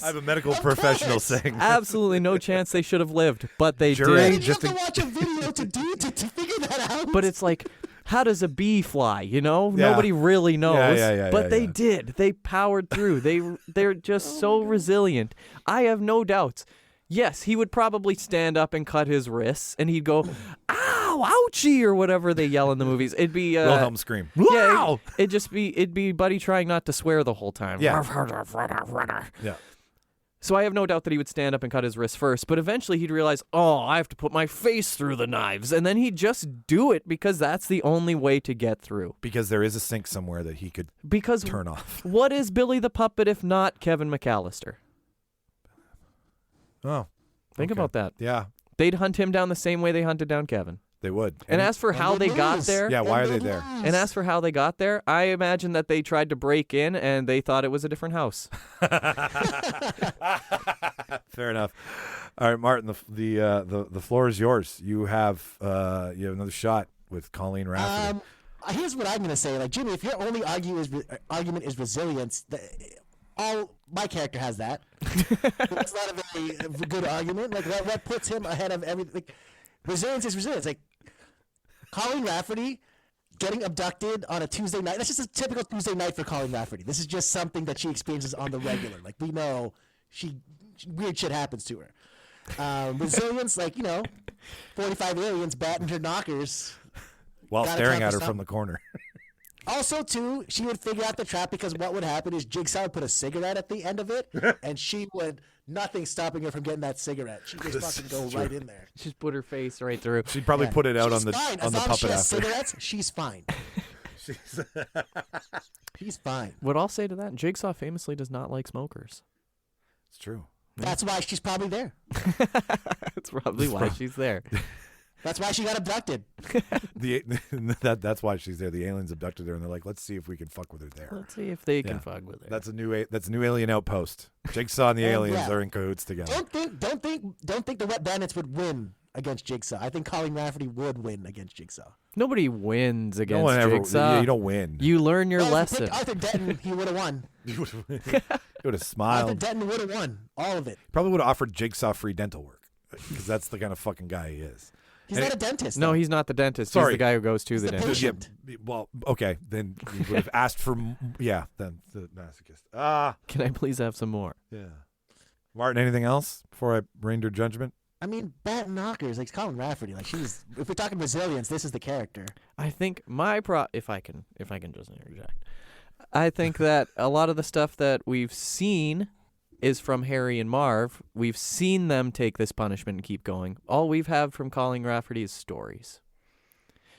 have a medical professional saying that. Absolutely no chance they should have lived, but they did. You have to watch a video to figure that out. But it's like, how does a bee fly? Yeah. Nobody really knows. But they did. They powered through. They're just so resilient. I have no doubts. Yes, he would probably stand up and cut his wrists, and he'd go, "Ow, ouchie," or whatever they yell in the movies. It'd be Wilhelm scream. Yeah, it'd be Buddy trying not to swear the whole time. Yeah. Yeah. So I have no doubt that he would stand up and cut his wrist first, but eventually he'd realize, I have to put my face through the knives, and then he'd just do it because that's the only way to get through. Because there is a sink somewhere that he could turn off. What is Billy the Puppet if not Kevin McAllister? Oh. Think about that. Yeah. They'd hunt him down the same way they hunted down Kevin. They would. And as for how they got there... Yeah, why are they there? And as for how they got there, I imagine that they tried to break in and they thought it was a different house. Fair enough. All right, Martin, the floor is yours. You have another shot with Colleen Rafferty. Here's what I'm going to say. Like, Jimmy, if your only argument is resilience, my character has that. That's not a very good argument. Like, what puts him ahead of everything? Like, resilience is resilience. Like, Colleen Rafferty getting abducted on a Tuesday night. That's just a typical Tuesday night for Colleen Rafferty. This is just something that she experiences on the regular. Like, we know weird shit happens to her. Resilience, 45 aliens batting her knockers. While staring at her from the corner. Also, too, she would figure out the trap because what would happen is Jigsaw would put a cigarette at the end of it, and she would, nothing stopping her from getting that cigarette. She'd just fucking go right in there. Just put her face right through. She'd probably put it out she's on the fine. on the as long puppet as she has after. cigarettes, she's fine. She's fine. What I'll say to that, Jigsaw famously does not like smokers. It's true. That's why she's probably there. That's probably why she's there. That's why she got abducted. That's why she's there. The aliens abducted her, and they're like, let's see if we can fuck with her there. Let's see if they can fuck with her. That's a new alien outpost. Jigsaw and the aliens are in cahoots together. Don't think the Wet Bandits would win against Jigsaw. I think Colleen Rafferty would win against Jigsaw. Nobody wins against No one ever. Jigsaw. You don't win. You learn your lesson. If Arthur Denton, he would have won. He would have smiled. Arthur Denton would have won all of it. Probably would have offered Jigsaw free dental work because that's the kind of fucking guy he is. He's not a dentist. No, though. he's not the dentist. Sorry. He's the guy who goes to the dentist. Yeah, well, okay, then he would have asked for then the masochist. Can I please have some more? Yeah. Martin, anything else before I render judgment? I mean, Bat Knockers, like Colin Rafferty, like she's. If we're talking resilience, this is the character. I think my if I can just interject, I think that a lot of the stuff that we've seen is from Harry and Marv. We've seen them take this punishment and keep going. All we've had from Colin Rafferty is stories,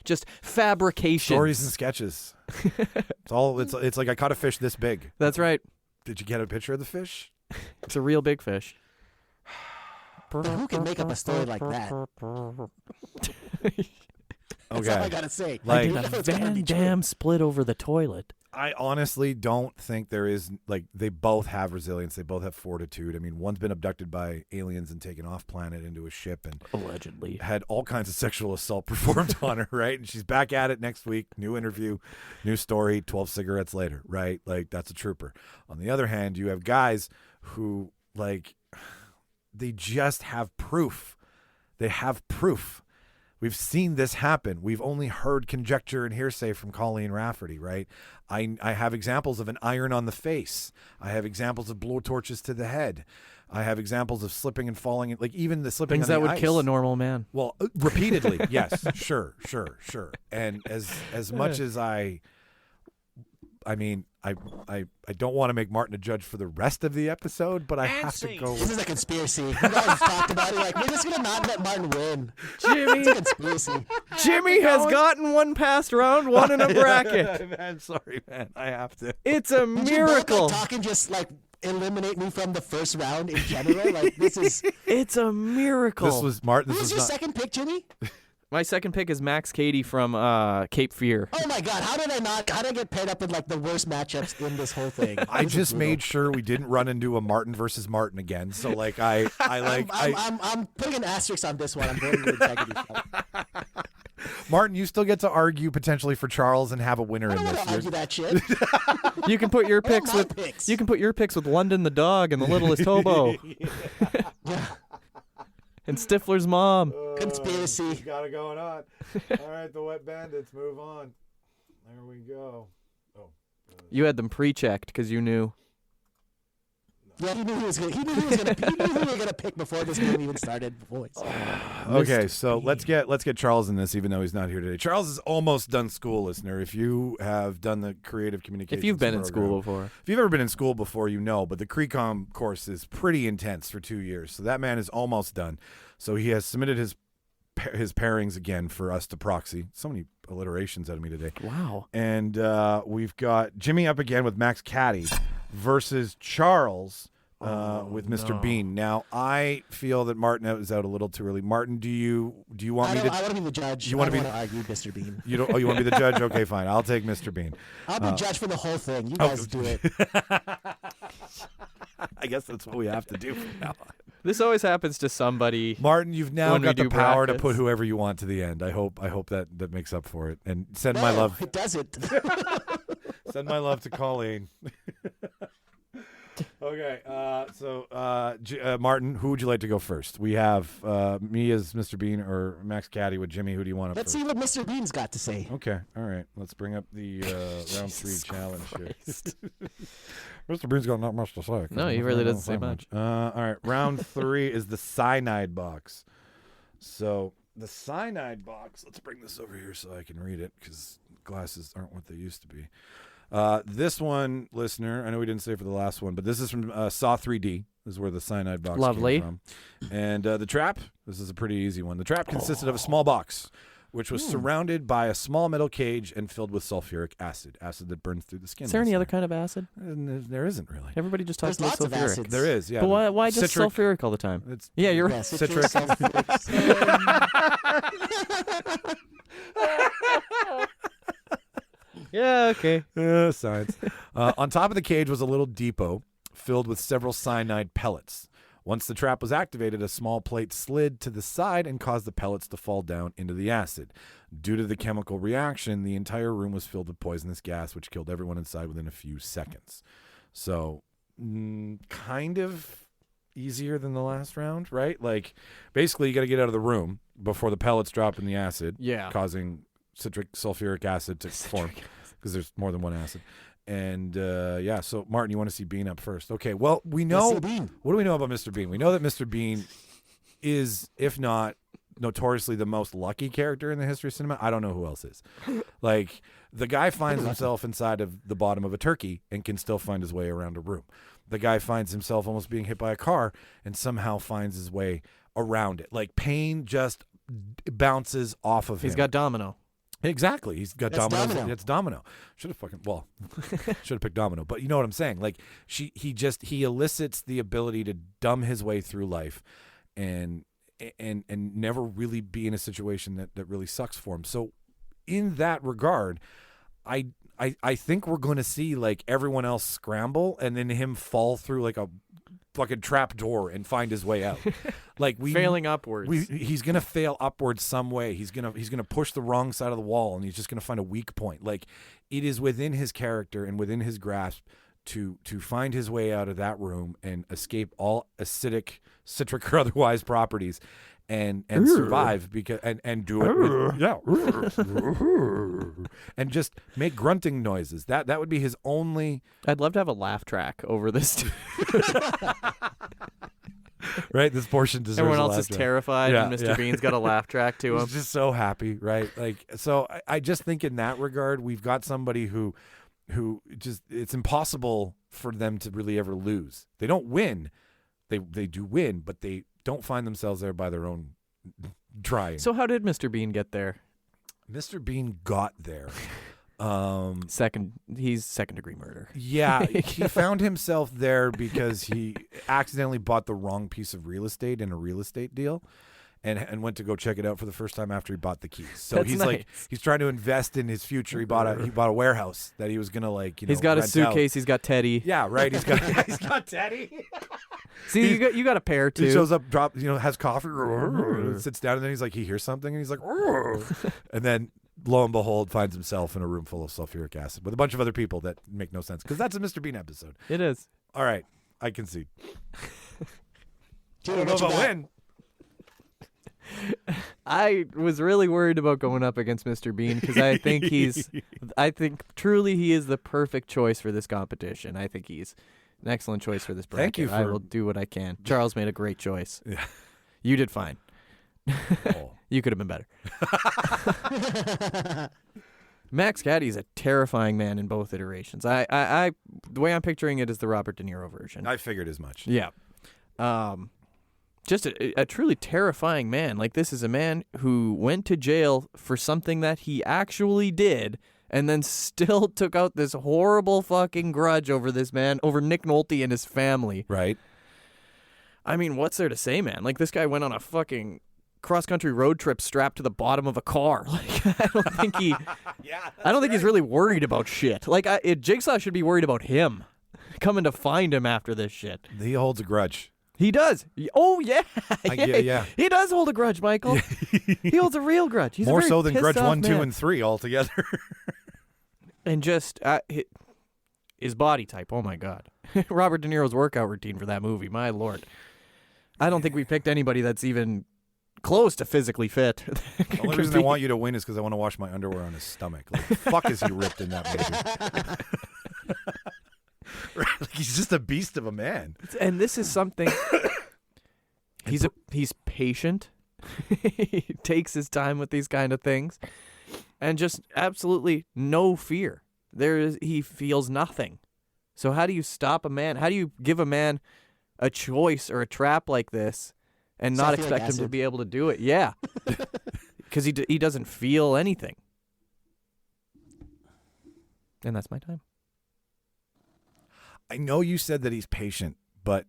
just fabrication. Stories and sketches. It's like I caught a fish this big. That's right. Did you get a picture of the fish? It's a real big fish. But who can make up a story like that? That's all I gotta say. Like You know a it's gotta Van be true. Damme split over the toilet. I honestly don't think there is, like, they both have resilience. They both have fortitude. I mean, one's been abducted by aliens and taken off planet into a ship and allegedly had all kinds of sexual assault performed on her, right? And she's back at it next week. New interview, new story, 12 cigarettes later, right? Like, that's a trooper. On the other hand, you have guys who, like, they just have proof. They have proof. We've seen this happen. We've only heard conjecture and hearsay from Colleen Rafferty, right? I have examples of an iron on the face. I have examples of blowtorches to the head. I have examples of slipping and falling, like even the slipping things on that the would ice. kill a normal man. Well, repeatedly, yes, sure. And as much as I mean, I don't want to make Martin a judge for the rest of the episode, but I have to go. This is a conspiracy. You guys talked about it. Like, we're just gonna not let Martin win. Jimmy, It's a conspiracy. Jimmy has gotten one past round one in a bracket. Man, sorry, man. I have to. It's a Did you both, miracle. like, talk and just like eliminate me from the first round in general. Like, this is. It's a miracle. This was Martin. Who's This your was not. second pick, Jimmy? My second pick is Max Cady from Cape Fear. Oh my God! How did I get paired up with like the worst matchups in this whole thing? I This is just brutal. made sure we didn't run into a Martin versus Martin again. So like I'm putting an asterisk on this one. I'm voting with integrity. Martin, you still get to argue potentially for Charles and have a winner I in don't want this. to argue that shit. You can put your I want picks my with picks. you can put your picks with London the dog and the littlest hobo Yeah. and Stifler's mom. Conspiracy. Got it going on. All right, the Wet Bandits, move on. There we go. You had them pre-checked because you knew. Yeah, he knew he was gonna. He knew who we were gonna pick before this game even started. Boys. Okay, so let's get Charles in this, even though he's not here today. Charles is almost done school, listener. If you have done the creative communications, If you've been in program. school before. If you've ever been in school before, you know. But the Crecom course is pretty intense for 2 years, so that man is almost done. So he has submitted his pairings again for us to proxy. So many alliterations out of me today. Wow. And we've got Jimmy up again with Max Caddy versus Charles with Mr. Bean. Now, I feel that Martin is out a little too early. Martin, do you want me to? I want to be the judge. You want to be? argue, Mr. Bean. You don't? Oh, you want to be the judge? Okay, fine. I'll take Mr. Bean. I'll be judge for the whole thing. You guys do it. I guess that's what we have to do from now on. This always happens to somebody. Martin, you've now when we got the do power to brackets. put whoever you want to the end. I hope that makes up for it. And send my No, love. It doesn't. Send my love to Colleen. Okay, so Martin, who would you like to go first? We have me as Mr. Bean or Max Caddy with Jimmy. Who do you want up Let's first? see what Mr. Bean's got to say. Okay, all right. Let's bring up the round 3 Jesus challenge Christ. here. Mr. Bean's got not much to say. No, he really doesn't say much. All right, round 3 is the cyanide box. So the cyanide box, let's bring this over here so I can read it because glasses aren't what they used to be. This one, listener, I know we didn't say for the last one, but this is from Saw 3D. This is where the cyanide box Lovely. came from. And the trap, this is a pretty easy one. The trap consisted of a small box which was surrounded by a small metal cage and filled with sulfuric acid that burns through the skin. Is there any other kind of acid? There isn't really. Everybody just talks about There's lots of sulfuric. acids. There is, yeah. But why just Citric. sulfuric all the time? It's Yeah, you're Yeah, right. citric, Citric. Yeah, okay. Science. On top of the cage was a little depot filled with several cyanide pellets. Once the trap was activated, a small plate slid to the side and caused the pellets to fall down into the acid. Due to the chemical reaction, the entire room was filled with poisonous gas, which killed everyone inside within a few seconds. So, kind of easier than the last round, right? Like, basically, you got to get out of the room before the pellets drop in the acid, causing sulfuric acid to form, because there's more than one acid. And so Martin, you want to see Bean up first? Okay. Well, we know. What do we know about Mr. Bean? We know that Mr. Bean is, if not notoriously the most lucky character in the history of cinema. I don't know who else is. Like, the guy finds himself inside of the bottom of a turkey and can still find his way around a room. The guy finds himself almost being hit by a car and somehow finds his way around it. Like, pain just bounces off of him. He's got Domino. Exactly. He's got dominoes. Domino. It's Domino. Should have picked Domino. But you know what I'm saying? Like, he elicits the ability to dumb his way through life and never really be in a situation that really sucks for him. So in that regard, I think we're going to see like everyone else scramble and then him fall through like a fucking trap door and find his way out. Like failing upwards. He's gonna fail upwards some way. He's gonna push the wrong side of the wall and he's just gonna find a weak point. Like, it is within his character and within his grasp to find his way out of that room and escape all acidic, citric or otherwise properties and survive because and do it and just make grunting noises. That would be his only. I'd love to have a laugh track over this. Right, this portion deserves. Everyone a else laugh is track. terrified, and Mr. Bean's got a laugh track to him. He's just so happy, right? Like, so I just think in that regard, we've got somebody who just, it's impossible for them to really ever lose. They don't win. They do win, but they don't find themselves there by their own trying. So how did Mr. Bean get there? Mr. Bean got there. He's second-degree murder. Yeah, he found himself there because he accidentally bought the wrong piece of real estate in a real estate deal. And went to go check it out for the first time after he bought the keys. So That's he's nice. like, he's trying to invest in his future. He bought a warehouse that he was gonna He's got a rent suitcase. out. He's got Teddy. Yeah, right. He's got Teddy. See, you got a pair too. He shows up, has coffee, sits down, and then he's like, he hears something, and he's like, and then lo and behold, finds himself in a room full of sulfuric acid with a bunch of other people that make no sense because that's a Mr. Bean episode. It is. All right, I concede. Dude, I don't know if I'll win. I was really worried about going up against Mr. Bean because I think truly he is the perfect choice for this competition. I think he's an excellent choice for this bracket. Thank you I will do what I can. Charles made a great choice. Yeah. You did fine. Oh. You could have been better. Max Cady is a terrifying man in both iterations. The way I'm picturing it is the Robert De Niro version. I figured as much. Yeah. Just a truly terrifying man. Like, this is a man who went to jail for something that he actually did and then still took out this horrible fucking grudge over this man, over Nick Nolte and his family. Right. I mean, what's there to say, man? Like, this guy went on a fucking cross-country road trip strapped to the bottom of a car. Like, I don't think he's really worried about shit. Like, Jigsaw should be worried about him coming to find him after this shit. He holds a grudge. He does. Oh, yeah. Yeah. He does hold a grudge, Michael. He holds a real grudge. He's more a very so than Grudge pissed-off 1, 2, man. and 3 altogether. And just his body type. Oh, my God. Robert De Niro's workout routine for that movie. My Lord. I don't think we picked anybody that's even close to physically fit. The only reason I want you to win is because I want to wash my underwear on his stomach. Like, fuck is he ripped in that movie? Right? Like, he's just a beast of a man. And this is something. He's patient. He takes his time with these kind of things, and just absolutely no fear. He feels nothing. So how do you stop a man? How do you give a man a choice or a trap like this and not expect him to be able to do it? Yeah. because he doesn't feel anything. And that's my time. I know you said that he's patient, but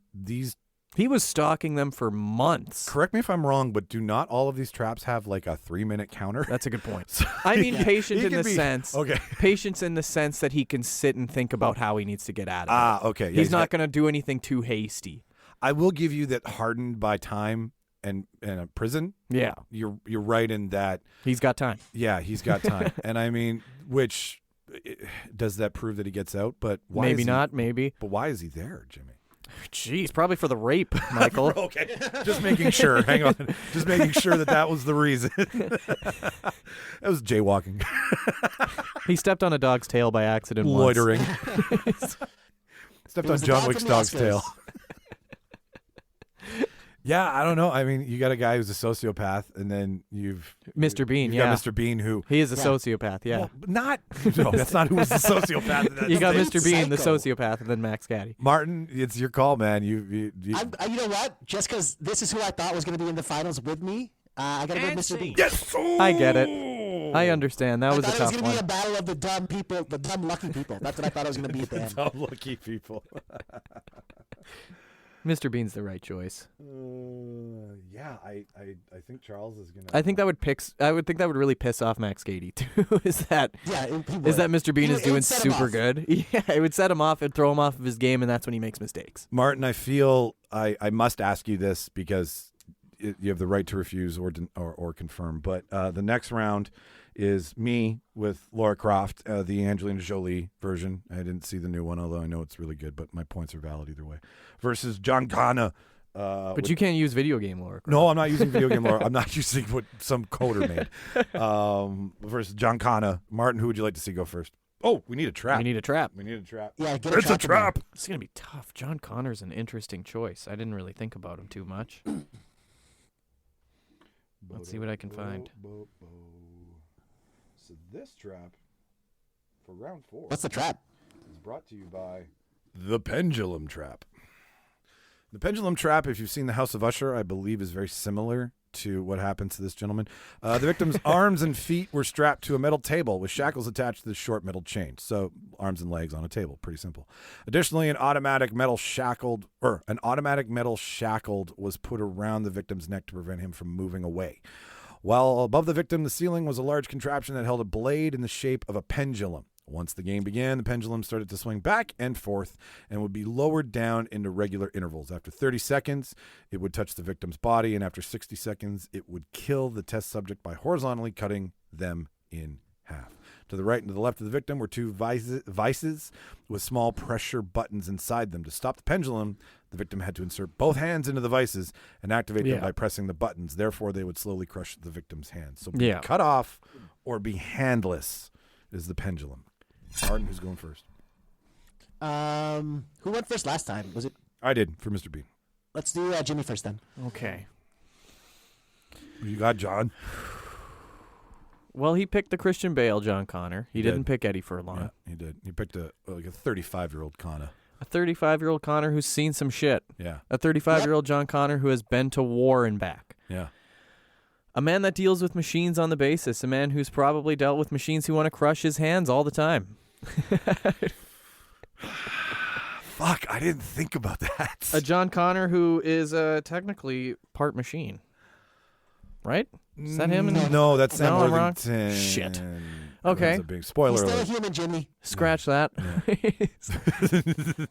he was stalking them for months. Correct me if I'm wrong, but do not all of these traps have like a 3-minute counter? That's a good point. So, I mean, patient he in can the sense. Okay. Patience in the sense that he can sit and think about how he needs to get out of it. Ah, okay. Yeah, he's not going to do anything too hasty. I will give you that hardened by time and a prison. Yeah. You're right in that. He's got time. Yeah, he's got time. And I mean, does that prove that he gets out? But why Maybe is not, maybe. But why is he there, Jimmy? Jeez, probably for the rape, Michael. Okay, just making sure. Hang on. Just making sure that was the reason. That was jaywalking. He stepped on a dog's tail by accident Loitering. once. Stepped on John Wick's dog's tail. Yeah, I don't know. I mean, you got a guy who's a sociopath, and then you've Mr. Bean. Got Mr. Bean, who he is a sociopath. Yeah, well, no, that's not who was the sociopath. You got Mr. Bean, the sociopath, and then Max Caddy. Martin, it's your call, man. You know what? Just because this is who I thought was going to be in the finals with me, I got to go with Mr. Bean. Yes, I get it. I understand. That was a tough one. I thought it was going to be a battle of the dumb people, the dumb lucky people. That's what I thought it was going to be at the end. Dumb lucky people. Mr. Bean's the right choice. Yeah, I think Charles is gonna. I think that would really piss off Max Cady too. Is that Mr. Bean is doing super good? Yeah, it would set him off and throw him off of his game, and that's when he makes mistakes. Martin, I feel I must ask you this because you have the right to refuse or confirm. But the next round is me with Laura Croft, the Angelina Jolie version. I didn't see the new one, although I know it's really good, but my points are valid either way. Versus John Connor. But you can't use video game Laura Croft. No, I'm not using video game Laura. I'm not using what some coder made. Versus John Connor. Martin, who would you like to see go first? Oh, we need a trap. We need a trap. Yeah, it's a trap. It's going to be tough. John Connor's an interesting choice. I didn't really think about him too much. Let's see what I can find. So this trap for round 4. What's the trap? Is brought to you by the Pendulum Trap. The Pendulum Trap, if you've seen The House of Usher, I believe is very similar to what happens to this gentleman. The victim's arms and feet were strapped to a metal table with shackles attached to the short metal chain. So arms and legs on a table, pretty simple. Additionally, an automatic metal shackled was put around the victim's neck to prevent him from moving away. While above the victim, the ceiling was a large contraption that held a blade in the shape of a pendulum. Once the game began, the pendulum started to swing back and forth and would be lowered down into regular intervals. After 30 seconds, it would touch the victim's body, and after 60 seconds, it would kill the test subject by horizontally cutting them in half. To the right and to the left of the victim were 2 vices with small pressure buttons inside them. To stop the pendulum, the victim had to insert both hands into the vices and activate them by pressing the buttons. Therefore, they would slowly crush the victim's hands. So be cut off or be handless is the pendulum. Martin, who's going first? Who went first last time? Was it? I did, for Mr. Bean. Let's do Jimmy first then. Okay. You got John. Well, he picked the Christian Bale, John Connor. He didn't pick Eddie Furlong. Yeah, he did. He picked a 35-year-old Connor. A 35-year-old Connor who's seen some shit. Yeah. A 35-year-old John Connor who has been to war and back. Yeah. A man that deals with machines on the basis. A man who's probably dealt with machines who want to crush his hands all the time. Fuck, I didn't think about that. A John Connor who is technically part machine. Right? Is that him? No, that's Sam I'm wrong? Worthington. Shit. Okay. That's a big spoiler He's still alert. a human, Jimmy. Scratch that.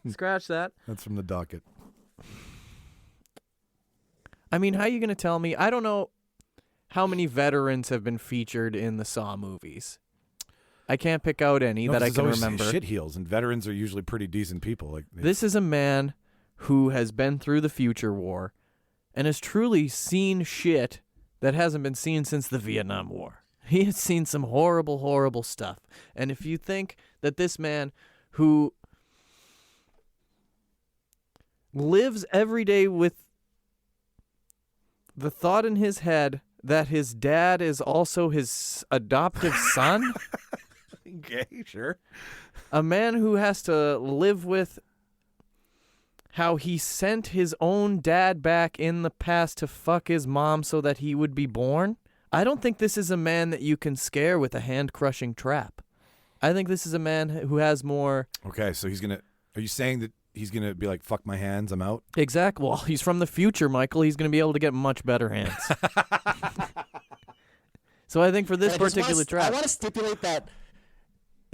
Scratch that. That's from the docket. I mean, how are you going to tell me? I don't know how many veterans have been featured in the Saw movies. I can't pick out any that I can remember. Shit heels, and veterans are usually pretty decent people. Like this is a man who has been through the Future War and has truly seen shit that hasn't been seen since the Vietnam War. He has seen some horrible, horrible stuff. And if you think that this man who lives every day with the thought in his head that his dad is also his adoptive son, okay, sure. A man who has to live with how he sent his own dad back in the past to fuck his mom so that he would be born. I don't think this is a man that you can scare with a hand-crushing trap. I think this is a man who has more... Okay, so he's going to... Are you saying that he's going to be like, fuck my hands, I'm out? Exactly. Well, he's from the future, Michael. He's going to be able to get much better hands. So I think for this particular trap... I want to stipulate that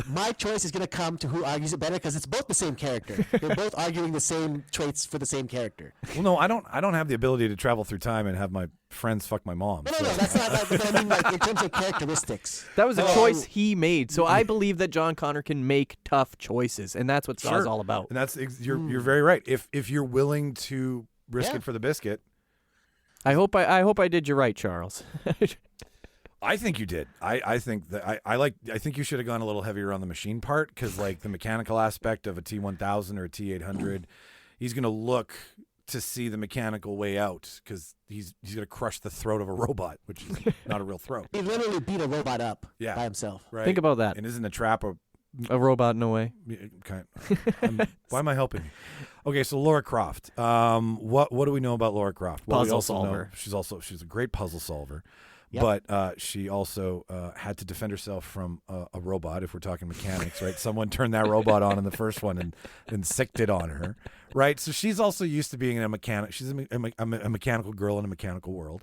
my choice is going to come to who argues it better because it's both the same character. They're both arguing the same traits for the same character. Well, no, I don't have the ability to travel through time and have my friends fuck my mom. No, that's not. But I mean, like in terms of characteristics. That was a choice he made. So I believe that John Connor can make tough choices, and that's what Saw's all about. And that's you're very right. If you're willing to risk it for the biscuit. I hope I did you right, Charles. I think you did. I think that I think you should have gone a little heavier on the machine part because like the mechanical aspect of a T1000 or a T800, he's going to look to see the mechanical way out because he's going to crush the throat of a robot, which is not a real throat. He literally beat a robot up by himself. Right. Think about that. And isn't a trap a robot in a way? Why am I helping you? Okay, so Lara Croft. What do we know about Lara Croft? Well, puzzle solver. She's a great puzzle solver. Yep. But she also had to defend herself from a robot, if we're talking mechanics, right? Someone turned that robot on in the first one and sicked it on her, right? So she's also used to being a mechanic. She's a mechanical girl in a mechanical world.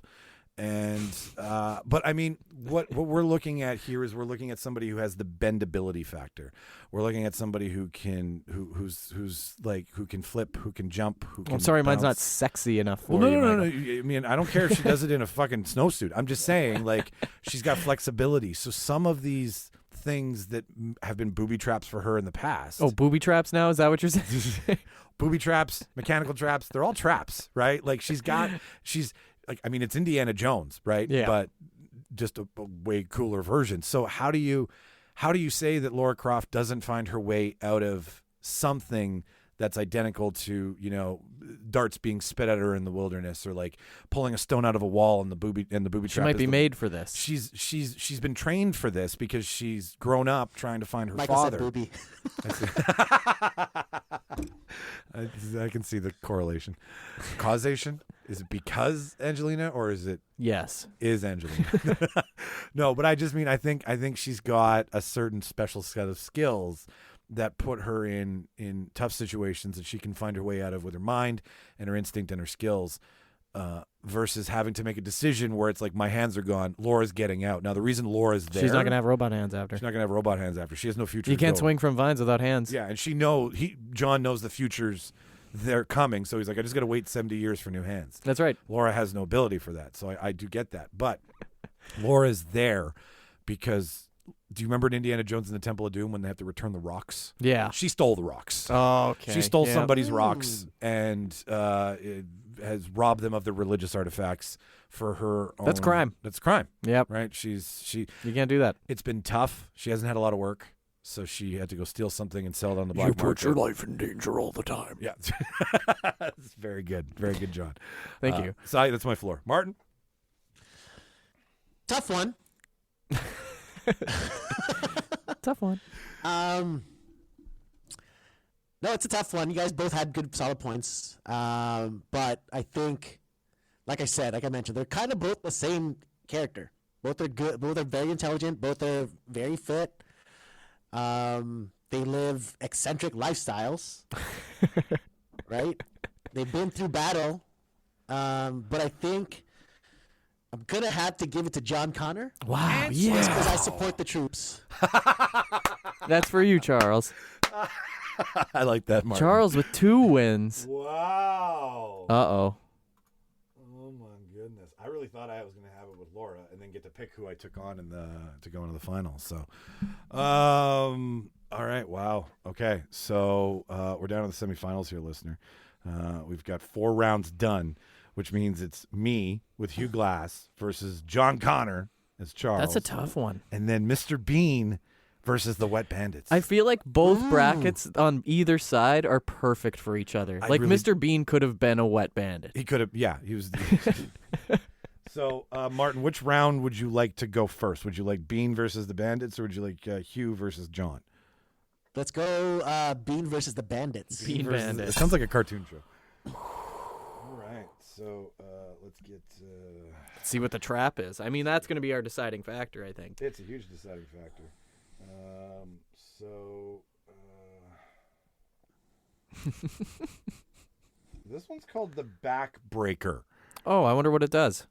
And but I mean, what we're looking at here is we're looking at somebody who has the bendability factor. We're looking at somebody who can who's like who can flip, who can jump, who can. I'm sorry, bounce. mine's not sexy enough for well, you. No. I mean, I don't care if she does it in a fucking snowsuit. I'm just saying, like, she's got flexibility. So some of these things that have been booby traps for her in the past. Oh, booby traps now? Is that what you're saying? Booby traps, mechanical traps, they're all traps, right? Like she's like, I mean, it's Indiana Jones, right? Yeah. But just a way cooler version. So how do you say that Lara Croft doesn't find her way out of something that's identical to, you know, darts being spit at her in the wilderness, or like pulling a stone out of a wall and the booby trap? She might be made for this. She's been trained for this because she's grown up trying to find her Michael father. said booby. I can see the correlation. Causation? Is it because Angelina, or is it is Angelina? No, but I just mean I think she's got a certain special set of skills that put her in tough situations that she can find her way out of with her mind and her instinct and her skills, versus having to make a decision where it's like, my hands are gone, Laura's getting out. Now the reason Laura's there, she's not gonna have robot hands after. She's not gonna have robot hands after. She has no future. You can't swing from vines without hands. Yeah, and John knows the future's they're coming, so he's like, I just got to wait 70 years for new hands. That's right. Laura has no ability for that, so I do get that. But Laura's there because, do you remember in Indiana Jones and the Temple of Doom when they have to return the rocks? Yeah. She stole the rocks. Oh, okay. She stole somebody's rocks and has robbed them of their religious artifacts for her own. That's crime. That's crime. Yep. Right? You can't do that. It's been tough. She hasn't had a lot of work. So she had to go steal something and sell it on the black market. You put your life in danger all the time. Yeah. That's very good. Very good, John. Thank you. So that's my floor. Martin? Tough one. Tough one. No, it's a tough one. You guys both had good, solid points. But I think, like I mentioned, they're kind of both the same character. Both are good. Both are very intelligent. Both are very fit. They live eccentric lifestyles, right? They've been through battle, but I think I'm gonna have to give it to John Connor. Wow, yeah, because I support the troops. That's for you, Charles. I like that, Martin. Charles with 2 wins. Wow. Uh-oh. Oh my goodness! I really thought I was going to have it with Laura, and then get to pick who I took on to go into the finals. So, all right, wow, okay. So we're down to the semifinals here, listener. We've got 4 rounds done, which means it's me with Hugh Glass versus John Connor as Charles. That's a tough one. And then Mr. Bean versus the Wet Bandits. I feel like both brackets on either side are perfect for each other. Mr. Bean could have been a Wet Bandit. He could have, yeah. He was. So, Martin, which round would you like to go first? Would you like Bean versus the Bandits, or would you like Hugh versus John? Let's go Bean versus the Bandits. Bean Bandits. It sounds like a cartoon show. All right. So let's get. Let's see what the trap is. I mean, that's going to be our deciding factor, I think. It's a huge deciding factor. So. This one's called the Backbreaker. Oh, I wonder what it does.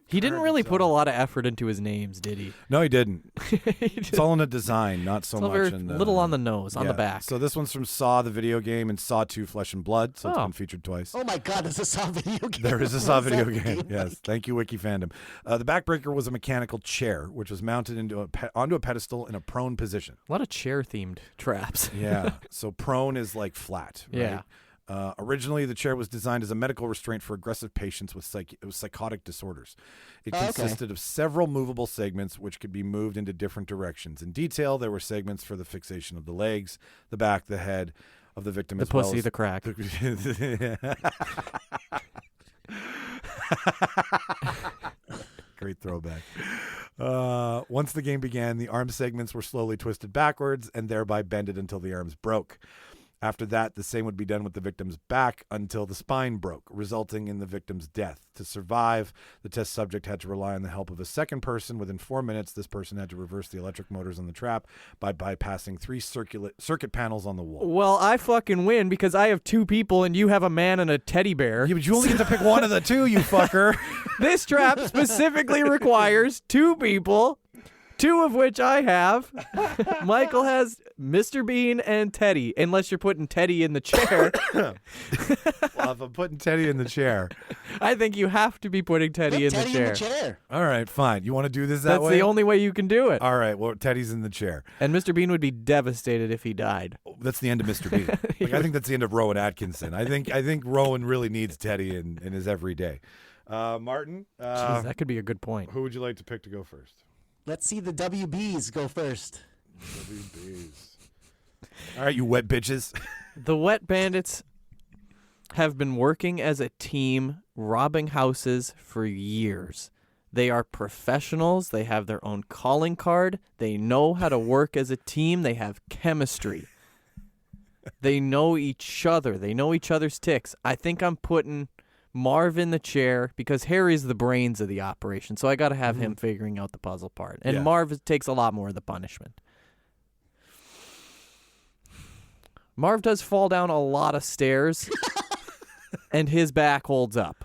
He didn't really put a lot of effort into his names, did he? No, he didn't. It's all in the design, not so much in the... little on the nose, on the back. So this one's from Saw, the video game, and Saw 2, Flesh and Blood, so it's been featured twice. Oh my God, there's a Saw video game. There is a Saw video game, yes. Thank you, Wiki Fandom. The Backbreaker was a mechanical chair, which was mounted onto a pedestal in a prone position. A lot of chair-themed traps. Yeah, so prone is like flat, right? Yeah. Originally, the chair was designed as a medical restraint for aggressive patients with psychotic disorders. It consisted of several movable segments which could be moved into different directions. In detail, there were segments for the fixation of the legs, the back, the head of the victim, the pussy, the crack. Great throwback. Once the game began, the arm segments were slowly twisted backwards and thereby bended until the arms broke. After that, the same would be done with the victim's back until the spine broke, resulting in the victim's death. To survive, the test subject had to rely on the help of a second person. Within 4 minutes, this person had to reverse the electric motors on the trap by bypassing 3 circuit panels on the wall. Well, I fucking win because I have 2 people and you have a man and a teddy bear. Yeah, but you only get to pick one of the 2, you fucker. This trap specifically requires 2 people, 2 of which I have. Michael has Mr. Bean and Teddy, unless you're putting Teddy in the chair. Well, if I'm putting Teddy in the chair. I think you have to be putting Teddy in the chair. All right, fine. You want to do this that way? That's the only way you can do it. All right, well, Teddy's in the chair. And Mr. Bean would be devastated if he died. That's the end of Mr. Bean. I think that's the end of Rowan Atkinson. I think Rowan really needs Teddy in his everyday. Martin? Jeez, that could be a good point. Who would you like to pick to go first? Let's see the WBs go first. WBs. All right, you wet bitches. The Wet Bandits have been working as a team, robbing houses for years. They are professionals. They have their own calling card. They know how to work as a team. They have chemistry. They know each other. They know each other's ticks. I think I'm putting Marv in the chair because Harry's the brains of the operation, so I got to have him figuring out the puzzle part. And Marv takes a lot more of the punishment. Marv does fall down a lot of stairs, and his back holds up.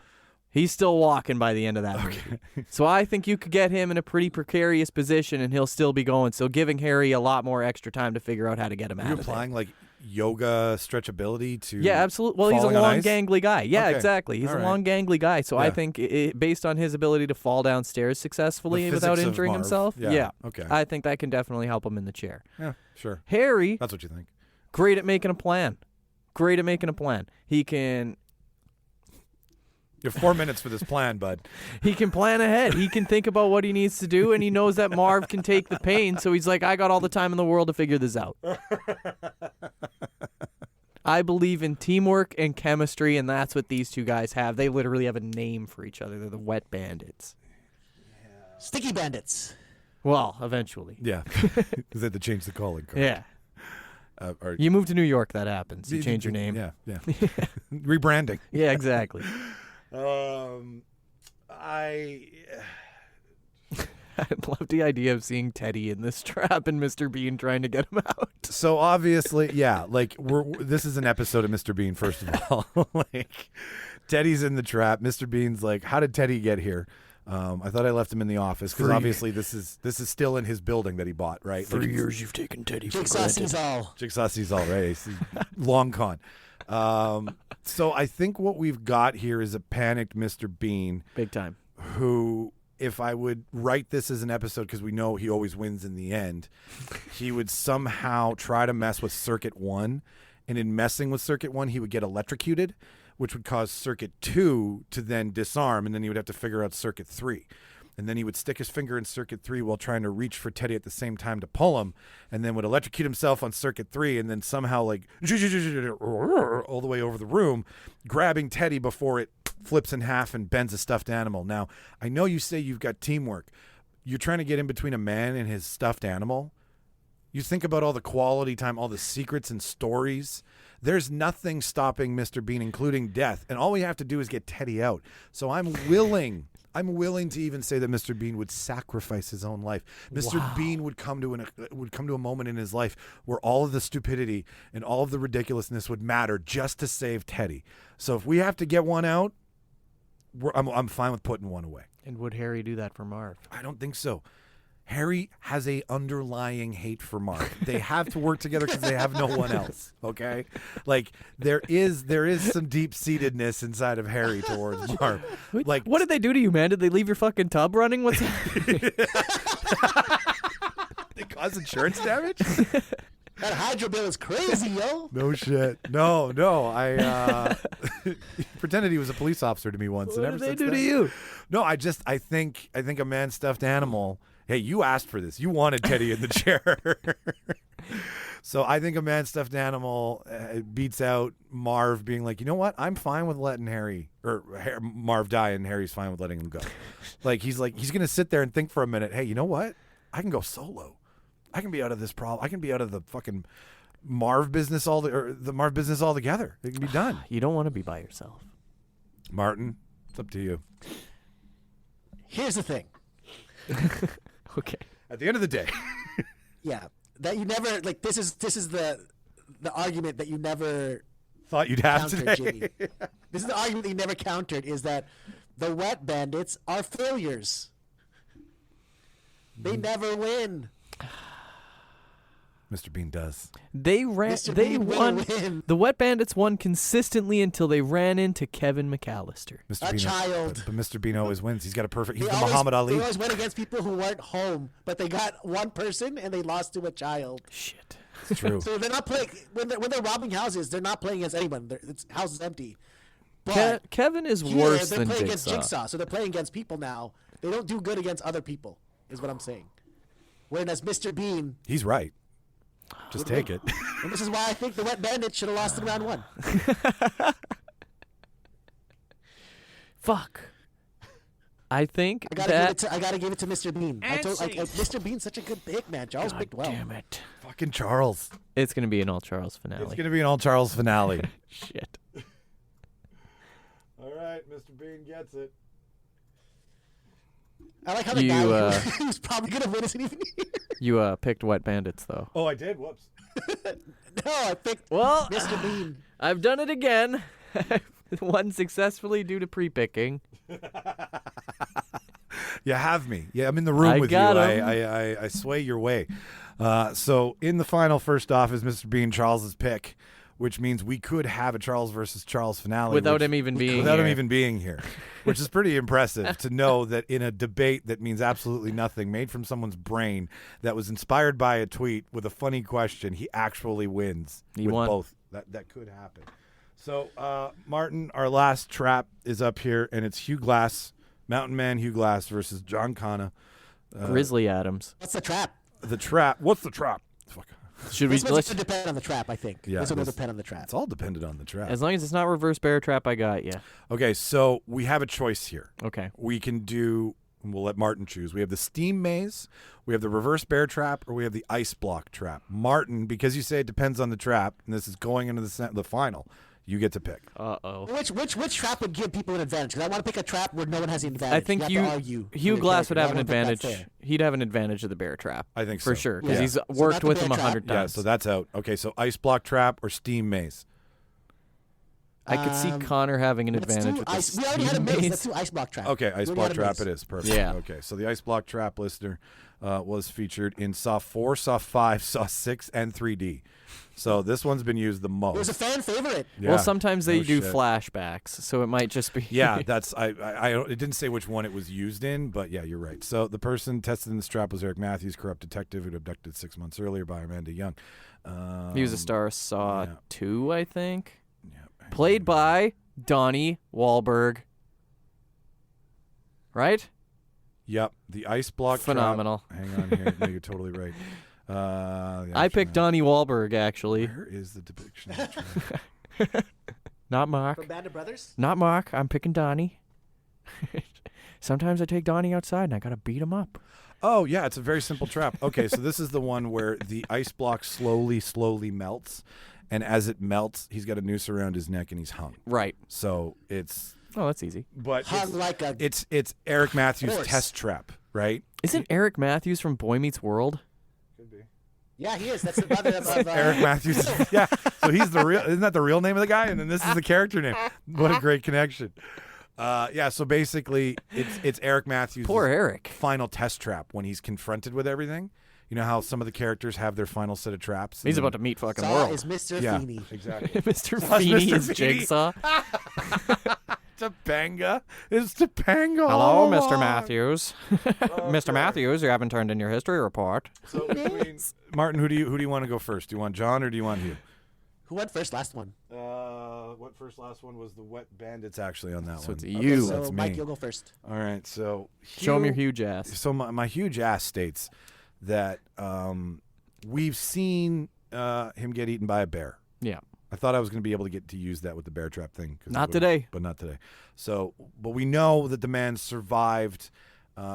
He's still walking by the end of that movie. So I think you could get him in a pretty precarious position, and he'll still be going. So giving Harry a lot more extra time to figure out how to get him out of there. Are you applying like yoga stretchability to? Yeah, absolutely. Well, he's a long, gangly guy. Yeah, Okay. exactly. He's All a right. long, gangly guy. So I Yeah. think based on his ability to fall downstairs successfully The without physics of injuring Marv. himself, Yeah, okay. I think that can definitely help him in the chair. Yeah, sure. Harry, That's what you think. great at making a plan. Great at making a plan. He can You have 4 minutes for this plan, bud. He can plan ahead. He can think about what he needs to do, and he knows that Marv can take the pain, so he's like, I got all the time in the world to figure this out. I believe in teamwork and chemistry, and that's what these 2 guys have. They literally have a name for each other. They're the Wet Bandits. Sticky Bandits. Well, eventually. Yeah. Because they had to change the calling card. Yeah. Or, You move to New York, that happens. You change your name. Yeah, yeah. Rebranding. Yeah, exactly. I love the idea of seeing Teddy in this trap and Mr. Bean trying to get him out. So obviously, yeah, like this is an episode of Mr. Bean, first of all. Like Teddy's in the trap. Mr. Bean's like, how did Teddy get here? I thought I left him in the office because obviously this is still in his building that he bought, right? For years you've taken Teddy for Jigsaw sees all. Jigsaw sees all, right? Long con. So I think what we've got here is a panicked Mr. Bean. Big time. Who, if I would write this as an episode, because we know he always wins in the end, he would somehow try to mess with Circuit 1. And in messing with Circuit 1, he would get electrocuted, which would cause Circuit 2 to then disarm, and then he would have to figure out Circuit 3. And then he would stick his finger in Circuit 3 while trying to reach for Teddy at the same time to pull him, and then would electrocute himself on Circuit 3, and then somehow like all the way over the room, grabbing Teddy before it flips in half and bends a stuffed animal. Now, I know you say you've got teamwork. You're trying to get in between a man and his stuffed animal. You think about all the quality time, all the secrets and stories. There's nothing stopping Mr. Bean, including death. And all we have to do is get Teddy out. So I'm willing to even say that Mr. Bean would sacrifice his own life. Mr. Bean would come to a moment in his life where all of the stupidity and all of the ridiculousness would matter just to save Teddy. So if we have to get one out, I'm fine with putting one away. And would Harry do that for Marv? I don't think so. Harry has a underlying hate for Marv. They have to work together because they have no one else. Okay, like there is some deep seatedness inside of Harry towards Marv. Like, what did they do to you, man? Did they leave your fucking tub running? What's happening? They cause insurance damage. That hydro bill is crazy, yo. No shit. No. I he pretended he was a police officer to me once. What and did ever they since do to then- you? No, I think a man stuffed animal. Hey, you asked for this. You wanted Teddy in the chair. So I think a man stuffed animal beats out Marv being like, you know what? I'm fine with letting Marv die, and Harry's fine with letting him go. He's going to sit there and think for a minute, hey, you know what? I can go solo. I can be out of this problem. I can be out of the fucking Marv business the Marv business altogether. It can be done. You don't want to be by yourself. Martin, it's up to you. Here's the thing. Okay. At the end of the day. Yeah. That you never, like, this is the argument that you never thought you'd have countered, today. Jimmy. This is the argument that you never countered, is that the wet bandits are failures. They never win. Mr. Bean does. They won. Win. The Wet Bandits won consistently until they ran into Kevin McAllister. A child. But Mr. Bean always wins. He's got a perfect. He's They the Muhammad Ali. They always went against people who weren't home, but they got one person and they lost to a child. Shit. It's true. So they're not playing when they're robbing houses. They're not playing against anyone. The house is empty. But Kevin is here, worse they're than playing Jigsaw. against Jigsaw. So they're playing against people now. They don't do good against other people, is what I'm saying. Whereas Mr. Bean, He's right. Just take it. and this is why I think the Wet Bandits should have lost in round one. Fuck. I think I gotta give it to Mr. Bean. Mr. Bean's such a good pick, man. Charles picked well. Damn it. Fucking Charles. It's going to be an all Charles finale. It's gonna be an all Charles finale. Shit. All right, Mr. Bean gets it. I like how the guy who's probably gonna win isn't even here. You picked Wet Bandits, though. Oh, I did. Whoops. No, I picked Mr. Bean. I've done it again. Won successfully due to pre-picking. You have me. Yeah, I'm in the room with you. got him. I sway your way. So in the final, first off, is Mr. Bean Charles's pick, which means we could have a Charles versus Charles finale Without him even being here, which is pretty impressive to know that in a debate that means absolutely nothing, made from someone's brain, that was inspired by a tweet with a funny question, he actually wins. He with won. Both. That could happen. So, Martin, our last trap is up here, and it's Hugh Glass, Mountain Man Hugh Glass versus John Connor. Grizzly Adams. What's the trap? The trap. What's the trap? Fuck. Should we? This one's going to depend on the trap, I think. Yeah, this one will depend on the trap. It's all dependent on the trap. As long as it's not reverse bear trap, I got you. Okay, so we have a choice here. Okay. We can do. We'll let Martin choose. We have the steam maze, we have the reverse bear trap, or we have the ice block trap. Martin, because you say it depends on the trap, and this is going into the final, you get to pick. Uh-oh. Which trap would give people an advantage? Because I want to pick a trap where no one has the advantage. I think you have to argue Hugh for Glass would your have an character. I don't think advantage. that's fair. He'd have an advantage of the bear trap. I think for so. sure, because Yeah. he's So worked not the with bear him trap. 100 Yeah, times. so that's out. Okay, so ice block trap or steam maze. I could see Connor having an Let's advantage do with ice. this. We already had a maze. Let's do ice block trap. Okay, ice We already block had a trap maze. it is. Perfect. Yeah. Okay, so the ice block trap listener was featured in Saw 4, Saw 5, Saw 6, and 3D. So this one's been used the most. It was a fan favorite. Yeah, Well, sometimes they no do shit. flashbacks, so it might just be. Yeah, that's I it didn't say which one it was used in, but yeah, you're right. So the person tested in the strap was Eric Matthews, corrupt detective who'd abducted 6 months earlier by Amanda Young. He was a star of Saw yeah. 2, I think. Yeah, Played by Donnie Wahlberg. Right? Yep, the ice block Phenomenal. trap. Hang on here. No, you're totally right. I picked Donnie Wahlberg, actually. Where is the depiction of the trap? Not Mark. From Band of Brothers? Not Mark. I'm picking Donnie. Sometimes I take Donnie outside and I gotta beat him up. Oh, yeah, it's a very simple trap. Okay, so this is the one where the ice block slowly melts, and as it melts, he's got a noose around his neck and he's hung. Right. So it's... Oh, that's easy. But Hung like a it's Eric Matthews' horse. test trap, right? Isn't Eric Matthews from Boy Meets World? Yeah, he is. That's the brother of Eric Matthews. Yeah. So he's the real. Isn't that the real name of the guy? And then this is the character name. What a great connection. Yeah. So basically, it's Eric Matthews' Poor Eric. final test trap when he's confronted with everything. You know how some of the characers have their final set of traps. He's about to meet fucking Saw world. is Mr. Yeah, Feeney. exactly. Mr. Feeney is Feeney. Jigsaw. Topanga. It's Topanga. Hello, all Mr. along. Matthews. Mr. Matthews, you haven't turned in your history report. So between Martin, who do you want to go first? Do you want John or do you want Hugh? Who went first last one? What first last one was the Wet Bandits actually on that So one. it's you. So That's Mike, me. you'll go first. All right, so Show him your Hugh- huge ass. So my huge ass states that we've seen him get eaten by a bear. Yeah. I thought I was going to be able to get to use that with the bear trap thing. 'Cause Not it would- today. But not today. So, but we know that the man survived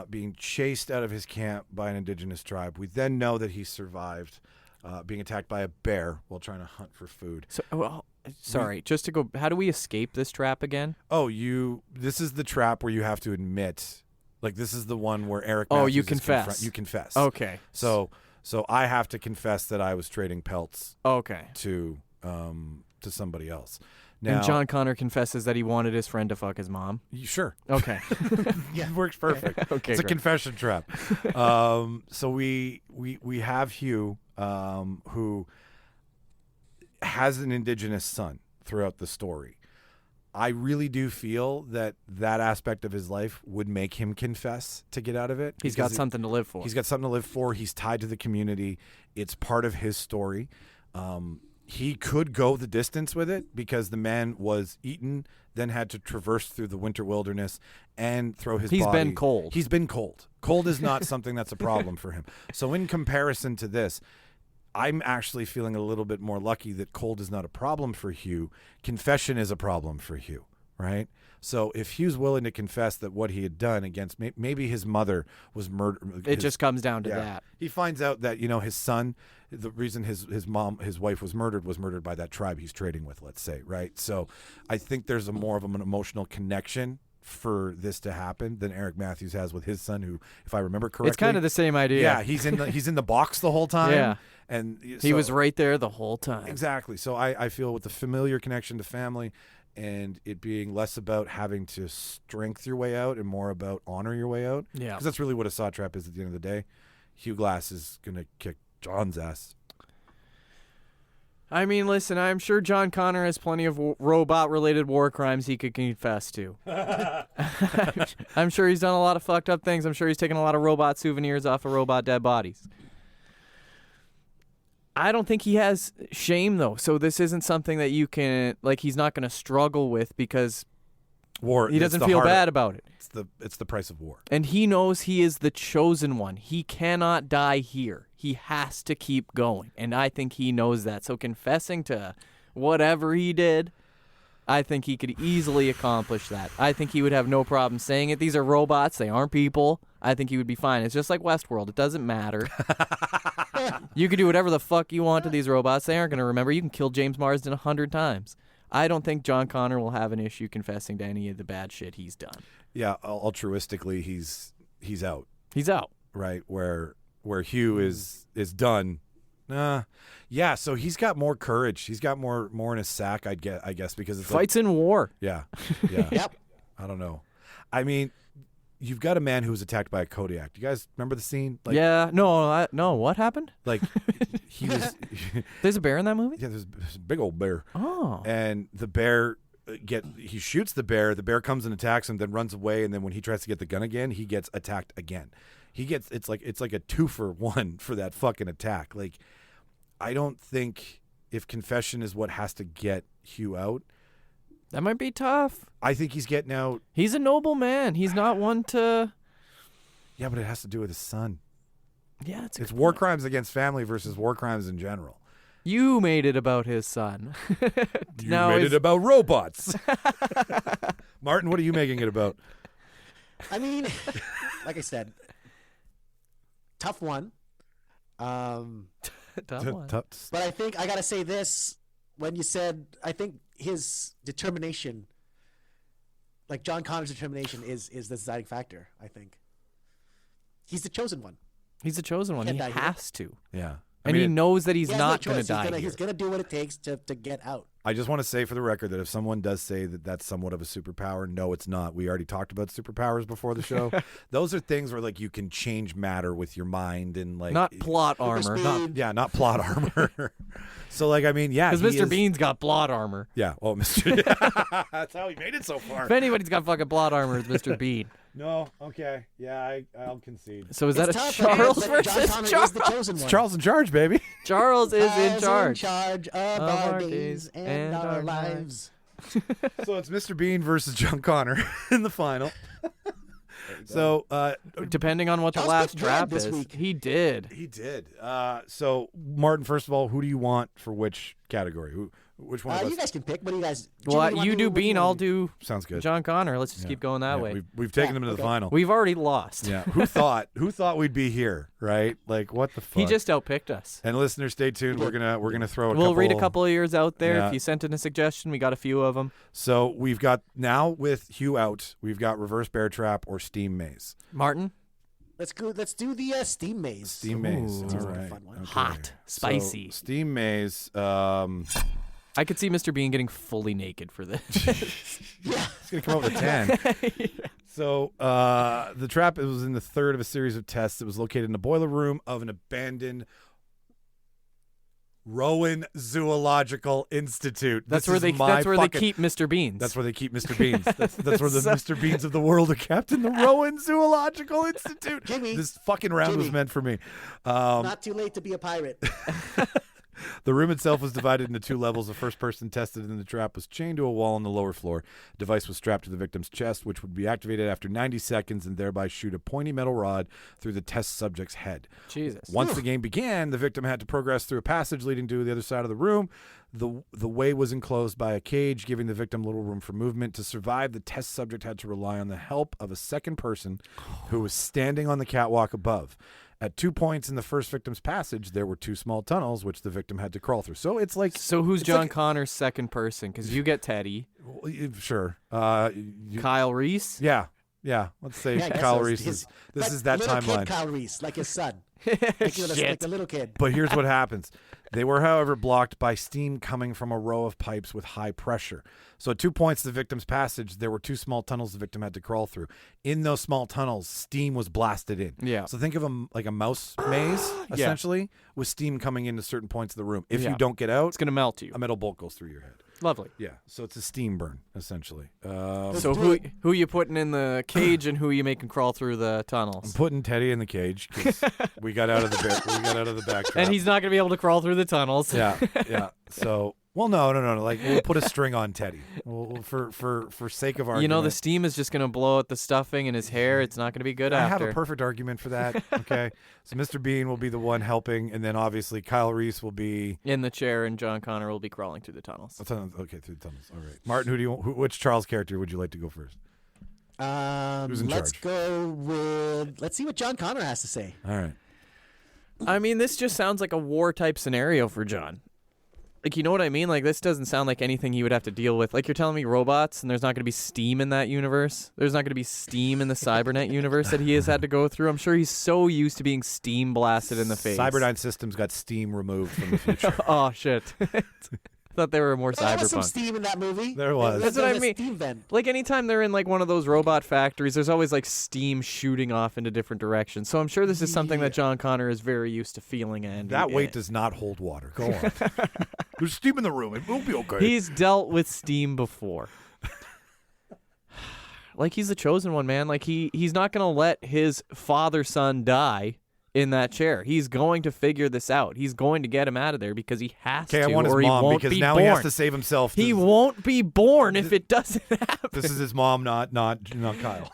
being chased out of his camp by an indigenous tribe. We then know that he survived being attacked by a bear while trying to hunt for food. So, sorry, just to go, how do we escape this trap again? Oh, this is the trap where you have to admit, like this is the one where Eric Oh, Matthews you is confess. you confess. Okay. So I have to confess that I was trading pelts Okay. to somebody else. Now, And John Connor confesses that he wanted his friend to fuck his mom. sure. Okay. Yeah, it works perfect. Okay, it's a great. confession trap. So we have Hugh, who has an indigenous son throughout the story. I really do feel that aspect of his life would make him confess to get out of it. He's got because something to live for. He's got something to live for. He's tied to the community. It's part of his story. He could go the distance with it because the man was eaten, then had to traverse through the winter wilderness and throw his He's body. been cold. He's been cold. Cold is not something that's a problem for him. So in comparison to this, I'm actually feeling a little bit more lucky that cold is not a problem for Hugh. Confession is a problem for Hugh, right? So if Hugh's willing to confess that what he had done against maybe his mother was murdered. It just comes down to that. He finds out that, his son, the reason his wife was murdered by that tribe he's trading with, let's say, right? So I think there's more of an emotional connection for this to happen than Eric Matthews has with his son, who, if I remember correctly, It's kind of the same idea. Yeah, he's in the box the whole time. Yeah. And He was right there the whole time. Exactly. So I feel with the familiar connection to family and it being less about having to strength your way out and more about honor your way out. Yeah. Because that's really what a saw trap is at the end of the day. Hugh Glass is going to kick John's ass. I mean, listen, I'm sure John Connor has plenty of robot-related war crimes he could confess to. I'm sure he's done a lot of fucked up things. I'm sure he's taken a lot of robot souvenirs off of robot dead bodies. I don't think he has shame, though. So this isn't something that you can, he's not going to struggle with because War. he doesn't feel bad about it. It's the price of war. And he knows he is the chosen one. He cannot die here. He has to keep going. And I think he knows that. So confessing to whatever he did, I think he could easily accomplish that. I think he would have no problem saying it. These are robots. They aren't people. I think he would be fine. It's just like Westworld. It doesn't matter. You can do whatever the fuck you want to these robots. They aren't going to remember. You can kill James Marsden 100 times. I don't think John Connor will have an issue confessing to any of the bad shit he's done. Yeah, altruistically, he's out. He's out. Right, where Hugh is done. Yeah, so he's got more courage. He's got more in his sack, I guess, because it's Fights in war. Yeah. Yep. I don't know. I mean, you've got a man who was attacked by a Kodiak. Do you guys remember the scene? Yeah. No. What happened? Like, he was. There's a bear in that movie? Yeah, there's a big old bear. Oh. And the bear he shoots the bear. The bear comes and attacks him, then runs away. And then when he tries to get the gun again, he gets attacked again. It's like a 2-for-1 for that fucking attack. Like, I don't think if confession is what has to get Hugh out, that might be tough. I think he's getting out. He's a noble man. He's not one to. Yeah, but it has to do with his son. Yeah, it's war crimes against family versus war crimes in general. You made it about his son. You made it about robots. Martin, what are you making it about? I mean, like I said, tough one. Tough one. But I think I gotta say this: when you said, I think his determination, like John Connor's determination, is the deciding factor. I think he's the chosen one. He's the chosen one. He has to. Yeah. And he knows that he's not going to die. He's going to do what it takes to get out. I just want to say for the record that if someone does say that that's somewhat of a superpower, no, it's not. We already talked about superpowers before the show. Those are things where like you can change matter with your mind and like not plot armor. Not plot armor. So like I mean, yeah, because Mr. Bean's got plot armor. Yeah. Oh, Mr. That's how he made it so far. If anybody's got fucking plot armor, it's Mr. Bean. No. Okay. Yeah, I'll concede. So is that a Charles versus Charles? It's Charles in charge, baby. Charles is in charge. In charge of our days and our lives. So it's Mr. Bean versus John Connor in the final. So depending on what the last trap is, he did. He did. So Martin, first of all, who do you want for which category? Which one of us? You guys can pick. What do you guys? Well, you do Bean, I'll do. Sounds good. John Connor. Let's just keep going that way. We've taken him to the final. We've already lost. Yeah. Who thought we'd be here? Right? Like what the fuck? He just outpicked us. And listeners, stay tuned. We're gonna throw We'll read a couple of yours out there. If you sent in a suggestion, we got a few of them. So we've got now with Hugh out. We've got reverse bear trap or steam maze. Martin. Let's go. Let's do the steam maze. Steam maze. All right. Fun one. Okay. Hot, spicy. So, steam maze. I could see Mr. Bean getting fully naked for this. Yeah, he's gonna come up with a 10. Yeah. So the trap was in the third of a series of tests. It was located in the boiler room of an abandoned Rowan Zoological Institute. That's where they keep Mr. Beans. That's where they keep Mr. Beans. That's where the Mr. Beans of the world are kept, in the Rowan Zoological Institute. Jimmy, this fucking round was meant for me. Not too late to be a pirate. The room itself was divided into two levels. The first person tested in the trap was chained to a wall on the lower floor. A device was strapped to the victim's chest, which would be activated after 90 seconds and thereby shoot a pointy metal rod through the test subject's head. Jesus. Once the game began, the victim had to progress through a passage leading to the other side of the room. The way was enclosed by a cage, giving the victim little room for movement. To survive, the test subject had to rely on the help of a second person who was standing on the catwalk above. At 2 points in the first victim's passage, there were two small tunnels which the victim had to crawl through. So it's like... So who's John Connor's second person? Because you get Teddy. Well, sure. Kyle Reese? Yeah. Let's say Kyle Reese is... This is that little timeline. Kid Kyle Reese, like his son. Like a little kid. But here's what happens. They were, however, blocked by steam coming from a row of pipes with high pressure. So at 2 points the victim's passage, there were two small tunnels the victim had to crawl through. In those small tunnels, steam was blasted in. Yeah. So think of like a mouse maze, essentially, with steam coming into certain points of the room. If you don't get out, it's going to melt you. A metal bolt goes through your head. Lovely. Yeah. So it's a steam burn, essentially. So who you putting in the cage and who you making crawl through the tunnels? I'm putting Teddy in the cage because we got out of the back trap. And he's not going to be able to crawl through the tunnels. Yeah. So, well, no. Like, we'll put a string on Teddy. For sake of argument. You know, the steam is just going to blow out the stuffing in his hair. It's not going to be good after. I have a perfect argument for that. Okay. So Mr. Bean will be the one helping, and then obviously Kyle Reese will be in the chair, and John Connor will be crawling through the tunnels. Okay, through the tunnels. All right. Martin, which Charles character would you like to go first? Who's in let's charge? go with. Let's see what John Connor has to say. All right. I mean, this just sounds like a war type scenario for John. Like, you know what I mean? Like, this doesn't sound like anything he would have to deal with. Like, you're telling me robots, and there's not going to be steam in that universe? There's not going to be steam in the Cybernet universe that he has had to go through? I'm sure he's so used to being steam blasted in the face. Cyberdyne Systems got steam removed from the future. Oh, shit. Thought they were more cyberpunk. There was some steam in that movie. There was. That's what I mean. Steam vent. Like, anytime they're in, like, one of those robot factories, there's always, like, steam shooting off into different directions. So I'm sure this is something that John Connor is very used to feeling. And that weight does not hold water. Go on. There's steam in the room. It will be okay. He's dealt with steam before. Like, he's the chosen one, man. Like, he's not going to let his father-son die in that chair. He's going to figure this out. He's going to get him out of there because he has to. Okay, I want his mom because now he has to save himself. He won't be born if it doesn't happen. This is his mom, not Kyle.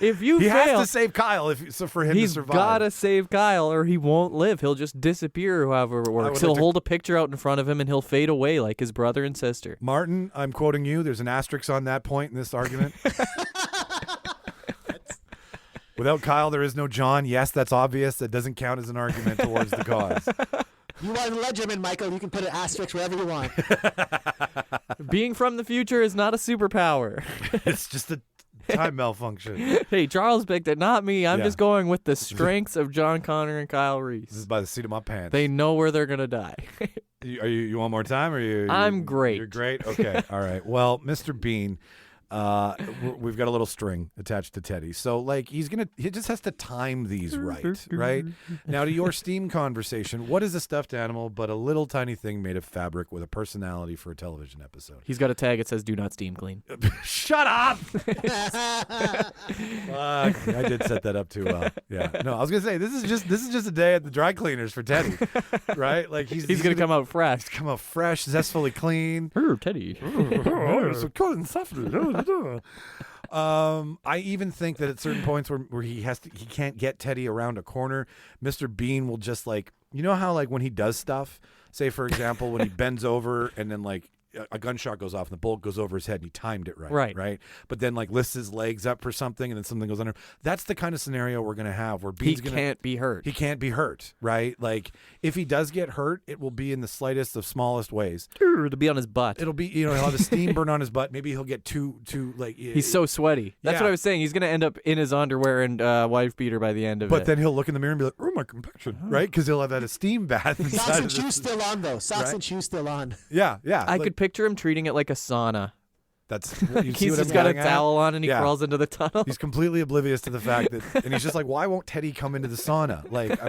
If you he fail, has to save Kyle for him to survive. He's got to save Kyle or he won't live. He'll just disappear, however it works. He'll hold a picture out in front of him and he'll fade away like his brother and sister. Martin, I'm quoting you. There's an asterisk on that point in this argument. Without Kyle, there is no John. Yes, that's obvious. That doesn't count as an argument towards the cause. You want a legend, Michael? You can put an asterisk wherever you want. Being from the future is not a superpower. It's just a time malfunction. Hey, Charles picked it, not me. I'm Yeah. just going with the strengths of John Connor and Kyle Reese. This is by the seat of my pants. They know where they're gonna die. You want more time, or I'm great. You're great. Okay. All right. Well, Mr. Bean, we've got a little string attached to Teddy, so like he just has to time these right. Now to your Steam conversation, what is a stuffed animal but a little tiny thing made of fabric with a personality for a television episode? He's got a tag that says "Do not steam clean." Shut up! Fuck, I did set that up too well. Yeah. No, I was gonna say this is just a day at the dry cleaners for Teddy, right? Like he's gonna come out fresh. Come out fresh, zestfully clean. Teddy. So cool and soft. I even think that at certain points where he can't get Teddy around a corner, Mr. Bean will just like, you know how like when he does stuff, say for example when he bends over and then like a gunshot goes off and the bullet goes over his head and he timed it right, but then like lifts his legs up for something and then something goes under. That's the kind of scenario we're gonna have where Bean's can't be hurt. He can't be hurt, right? Like if he does get hurt, it will be in the slightest of smallest ways. It'll be on his butt. It'll be, he'll have the steam burn on his butt. Maybe he'll get too like. He's so sweaty. That's what I was saying. He's gonna end up in his underwear and wife beater by the end of it. But then he'll look in the mirror and be like, "Oh, my complexion," right? Because he'll have had a steam bath. Socks and shoes still on though. Socks and shoes still on. Yeah. I could picture him treating it like a sauna. That's you see He's what just I'm got a getting at? towel on and he crawls into the tunnel. He's completely oblivious to the fact that, and he's just like, "Why won't Teddy come into the sauna?" Like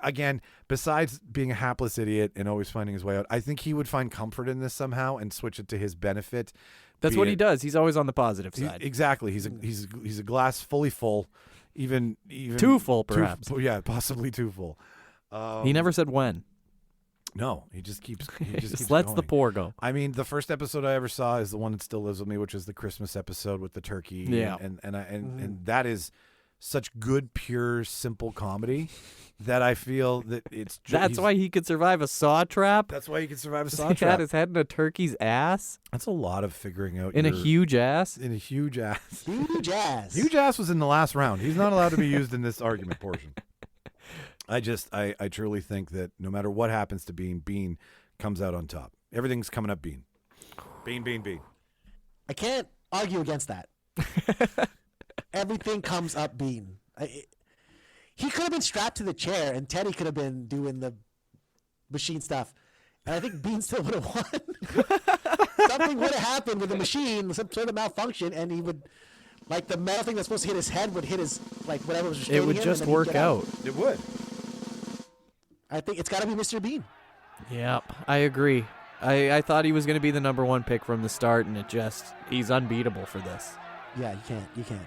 again, besides being a hapless idiot and always finding his way out, I think he would find comfort in this somehow and switch it to his benefit. That's what he does. He's always on the positive side. Exactly. He's a glass fully full, even too full, perhaps. Possibly too full. He never said when. No, he just keeps. Just lets the pour go. I mean, the first episode I ever saw is the one that still lives with me, which is the Christmas episode with the turkey. Yeah, and that is such good, pure, simple comedy that I feel that it's. That's why he could survive a saw trap. That's why he could survive a saw He trap. had his head in a turkey's ass. That's a lot of figuring out. In a huge ass. In a huge ass. Huge ass. Huge ass was in the last round. He's not allowed to be used in this argument portion. I truly think that no matter what happens to Bean, Bean comes out on top. Everything's coming up Bean. Bean. I can't argue against that. Everything comes up Bean. He could have been strapped to the chair and Teddy could have been doing the machine stuff. And I think Bean still would have won. Something would have happened with the machine, some sort of malfunction, and he would, like the metal thing that's supposed to hit his head would hit his, like whatever was restraining him. It would just work out. It would. I think it's got to be Mr. Bean. Yep, I agree. I thought he was going to be the number one pick from the start, and he's unbeatable for this. Yeah, you can't.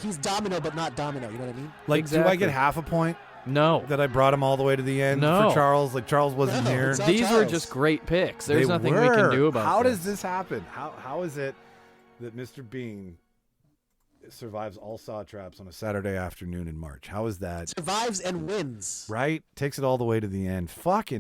He's domino, but not domino. You know what I mean? Like, Exactly. do I get half a point? No. That I brought him all the way to the end No. for Charles? Like, Charles wasn't here. These were just great picks. There's nothing we can do about it. How does this happen? How is it that Mr. Bean survives all saw traps on a Saturday afternoon in March? How is that? Survives and wins. Right? Takes it all the way to the end. Fuck.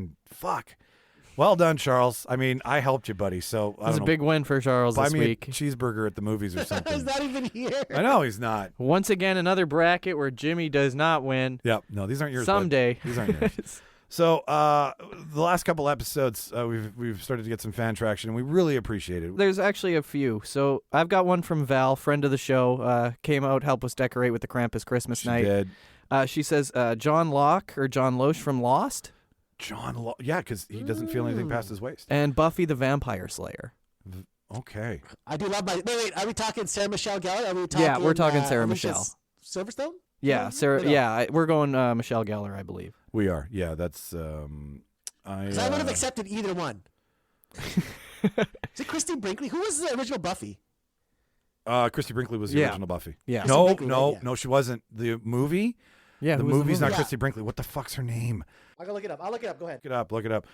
Well done, Charles. I mean, I helped you, buddy. So It's a big win for Charles Buy this me week. a cheeseburger at the movies or something. He's not even here. I know he's not. Once again, another bracket where Jimmy does not win. Yep. No, these aren't yours. bud. Someday. These aren't yours. So the last couple episodes, we've started to get some fan traction, and we really appreciate it. There's actually a few. So I've got one from Val, friend of the show, came out, helped us decorate with the Krampus Christmas night. Did. She says John Locke or John Loesch from Lost. Yeah, because he doesn't feel anything past his waist. And Buffy the Vampire Slayer. Okay. I do love my. Wait. Are we talking Sarah Michelle Gellar? Are we talking? Yeah, we're talking Sarah Alicia Michelle. Silverstone? Yeah, Sarah. No. Yeah, we're going Michelle Gellar, I believe. We are. Yeah, that's. I would have accepted either one. Is it Christy Brinkley? Who was the original Buffy? Christy Brinkley was the original Buffy. Yeah. No, she wasn't. The movie. Yeah, the who was movie's not Yeah. Christy Brinkley. What the fuck's her name? I'll go look it up. Go ahead. Look it up.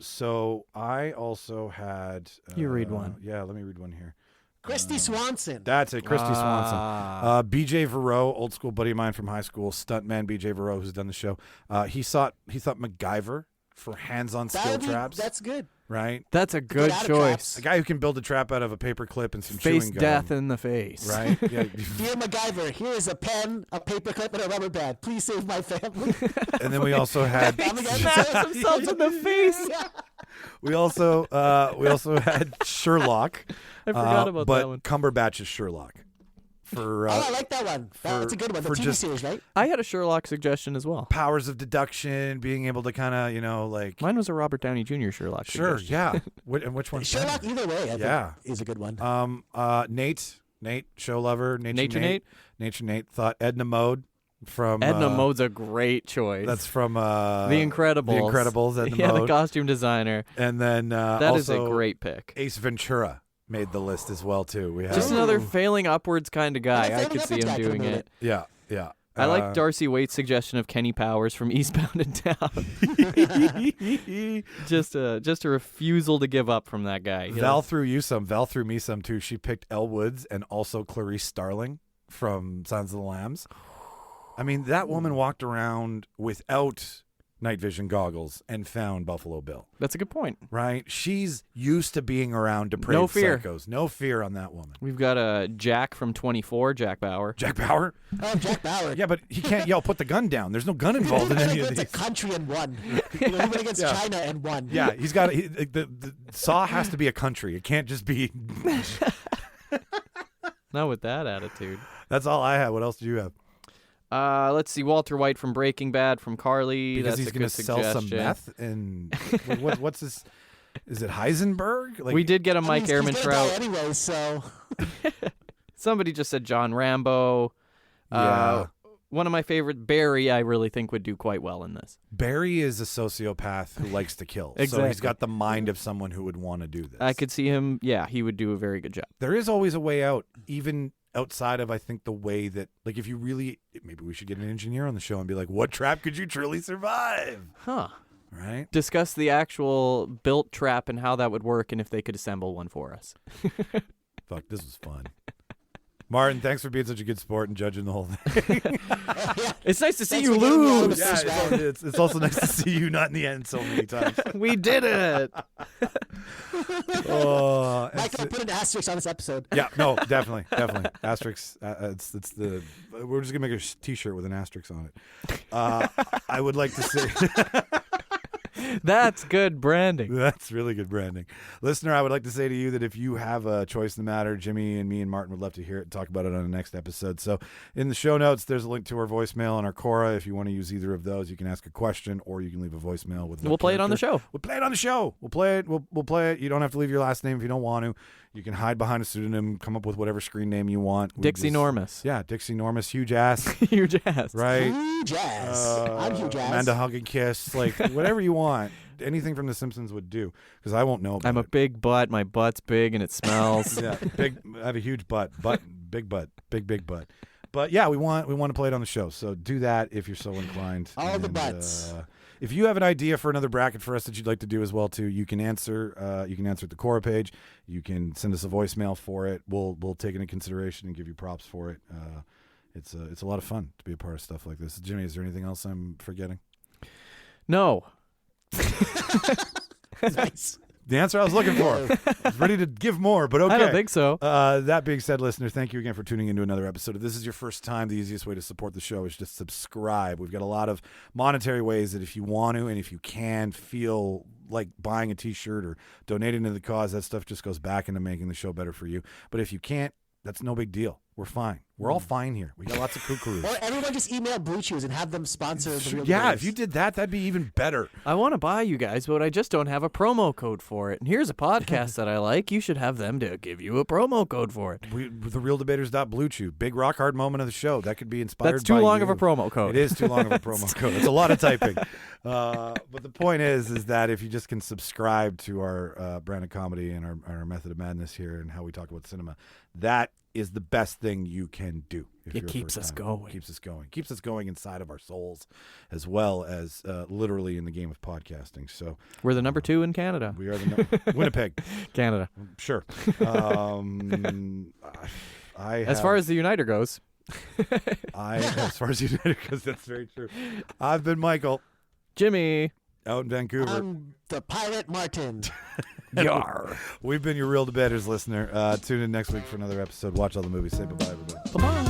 So I also had. You read one. Yeah, let me read one here. Christy Swanson. That's it, Christy Swanson. BJ Verreau, old school buddy of mine from high school, stuntman BJ Verreau, who's done the show. He thought MacGyver for hands-on skill That'd be- traps. That's good. Right? That's a good out of choice. traps. A guy who can build a trap out of a paper clip and some Face chewing gum. death in the face. Right? Yeah. Dear MacGyver, here is a pen, a paperclip, and a rubber band. Please save my family. And then we also had Smash himself in the face. we also had Sherlock. I forgot about but that one. Cumberbatch is Sherlock. For I like that one. That's a good one. The for TV just- series, right? I had a Sherlock suggestion as well. powers of deduction, being able to kind of, like Mine was a Robert Downey Jr. Sherlock. sure, suggestion. yeah. And which one's Sherlock, better? either way, I Yeah. think is a good one. Nate, show lover, Nature Nate? Nature Nate thought Edna Mode from Edna Mode's a great choice. That's from The Incredibles. The Incredibles, Edna Yeah, Mode. the costume designer. And then That is also a great pick. Ace Ventura made the list as well too. We have Just another failing upwards kind of guy. Yeah, I failing could see upwards him guy doing could've made it. yeah. I like Darcy Waite's suggestion of Kenny Powers from Eastbound and Down. just a refusal to give up from that guy. Val threw you some. Val threw me some too. She picked Elle Woods and also Clarice Starling from Sons of the Lambs. I mean, that woman walked around without night vision goggles and found Buffalo Bill. That's a good point. Right? She's used to being around depraved No fear. psychos. No fear on that woman. We've got Jack from 24, Jack Bauer. Jack Bauer? Oh, Jack Bauer. Yeah, but he can't yell, put the gun down. There's no gun involved in any of It's a these. country and won. He went against Yeah. China and won. Yeah, he's got the Saw has to be a country. It can't just be. Not with that attitude. That's all I had. What else do you have? Let's see. Walter White from Breaking Bad from Carly. Because That's he's a going good to sell some suggestion. meth and what's this? Is it Heisenberg? We did get a Mike He's gonna Ehrmantraut. die anyway, so Somebody just said John Rambo. Yeah. One of my favorite, Barry, I really think would do quite well in this. Barry is a sociopath who likes to kill. So Exactly. he's got the mind of someone who would want to do this. I could see him. Yeah, he would do a very good job. There is always a way out, even outside of, I think, the way that, like, if you really, maybe we should get an engineer on the show and be like, what trap could you truly survive? Huh. Right? Discuss the actual built trap and how that would work, and if they could assemble one for us. Fuck, this was fun. Martin, thanks for being such a good sport and judging the whole thing. It's nice to see Thanks you for getting me out of lose. the first round. It's also nice to see you not in the end so many times. We did it. Oh, Michael, put an asterisk on this episode. yeah, no, definitely. Asterisk. It's the. We're just gonna make a T-shirt with an asterisk on it. I would like to say. That's good branding. That's really good branding. Listener, I would like to say to you that if you have a choice in the matter, Jimmy and me and Martin would love to hear it and talk about it on the next episode. So in the show notes, there's a link to our voicemail and our Cora. If you want to use either of those, you can ask a question or you can leave a voicemail with. We'll play it on the show. We'll play it on the show. We'll play it. We'll play it. You don't have to leave your last name if you don't want to. You can hide behind a pseudonym, come up with whatever screen name you want. Dixie Normus. Yeah, Dixie Normus, huge ass. Huge ass. Right? Huge ass. I'm huge ass. Amanda Hug and Kiss, like whatever you want. Anything from The Simpsons would do, because I won't know about I'm a it. big butt. My butt's big and it smells. Yeah, big. I have a huge butt, big butt. But yeah, we want to play it on the show. So do that if you're so inclined. All the butts. If you have an idea for another bracket for us that you'd like to do as well too, you can answer. You can answer at the Cora page. You can send us a voicemail for it. We'll take it into consideration and give you props for it. It's a lot of fun to be a part of stuff like this. Jimmy, is there anything else I'm forgetting? No. Nice. The answer I was looking for. I was ready to give more, but okay. I don't think so. That being said, listener, thank you again for tuning into another episode. If this is your first time, the easiest way to support the show is just subscribe. We've got a lot of monetary ways that if you want to and if you can feel like buying a T-shirt or donating to the cause, that stuff just goes back into making the show better for you. But if you can't, that's no big deal. We're fine. We're all fine here. We got lots of kookaroos. Or everyone just email Blue Chews and have them sponsor the real Yeah, debaters. if you did that, that'd be even better. I want to buy you guys, but I just don't have a promo code for it. And here's a podcast that I like. You should have them to give you a promo code for it. TheRealDebaters.BlueChew. Big rock hard moment of the show. That could be inspired That's too by long you. of a promo code. It is too long of a promo code. It's a lot of typing. But the point is that if you just can subscribe to our brand of comedy and our method of madness here and how we talk about cinema, that is the best thing you can do. It keeps us going. Keeps us going. Keeps us going inside of our souls, as well as literally in the game of podcasting. So We're the number 2 in Canada. we are the Winnipeg, Canada. sure. As far as the Uniter goes. as far as United goes, that's very true. I've been Michael. Jimmy. Out in Vancouver. I'm the Pirate Martin. Yar. We've been your Real Debaters listener. Tune in next week for another episode. Watch all the movies. Say bye-bye, everybody. Bye-bye.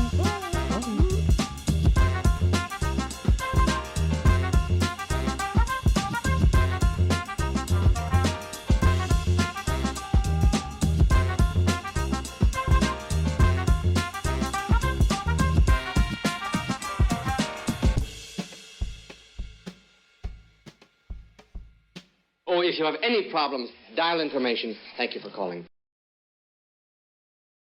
Oh, if you have any problems, dial information. Thank you for calling.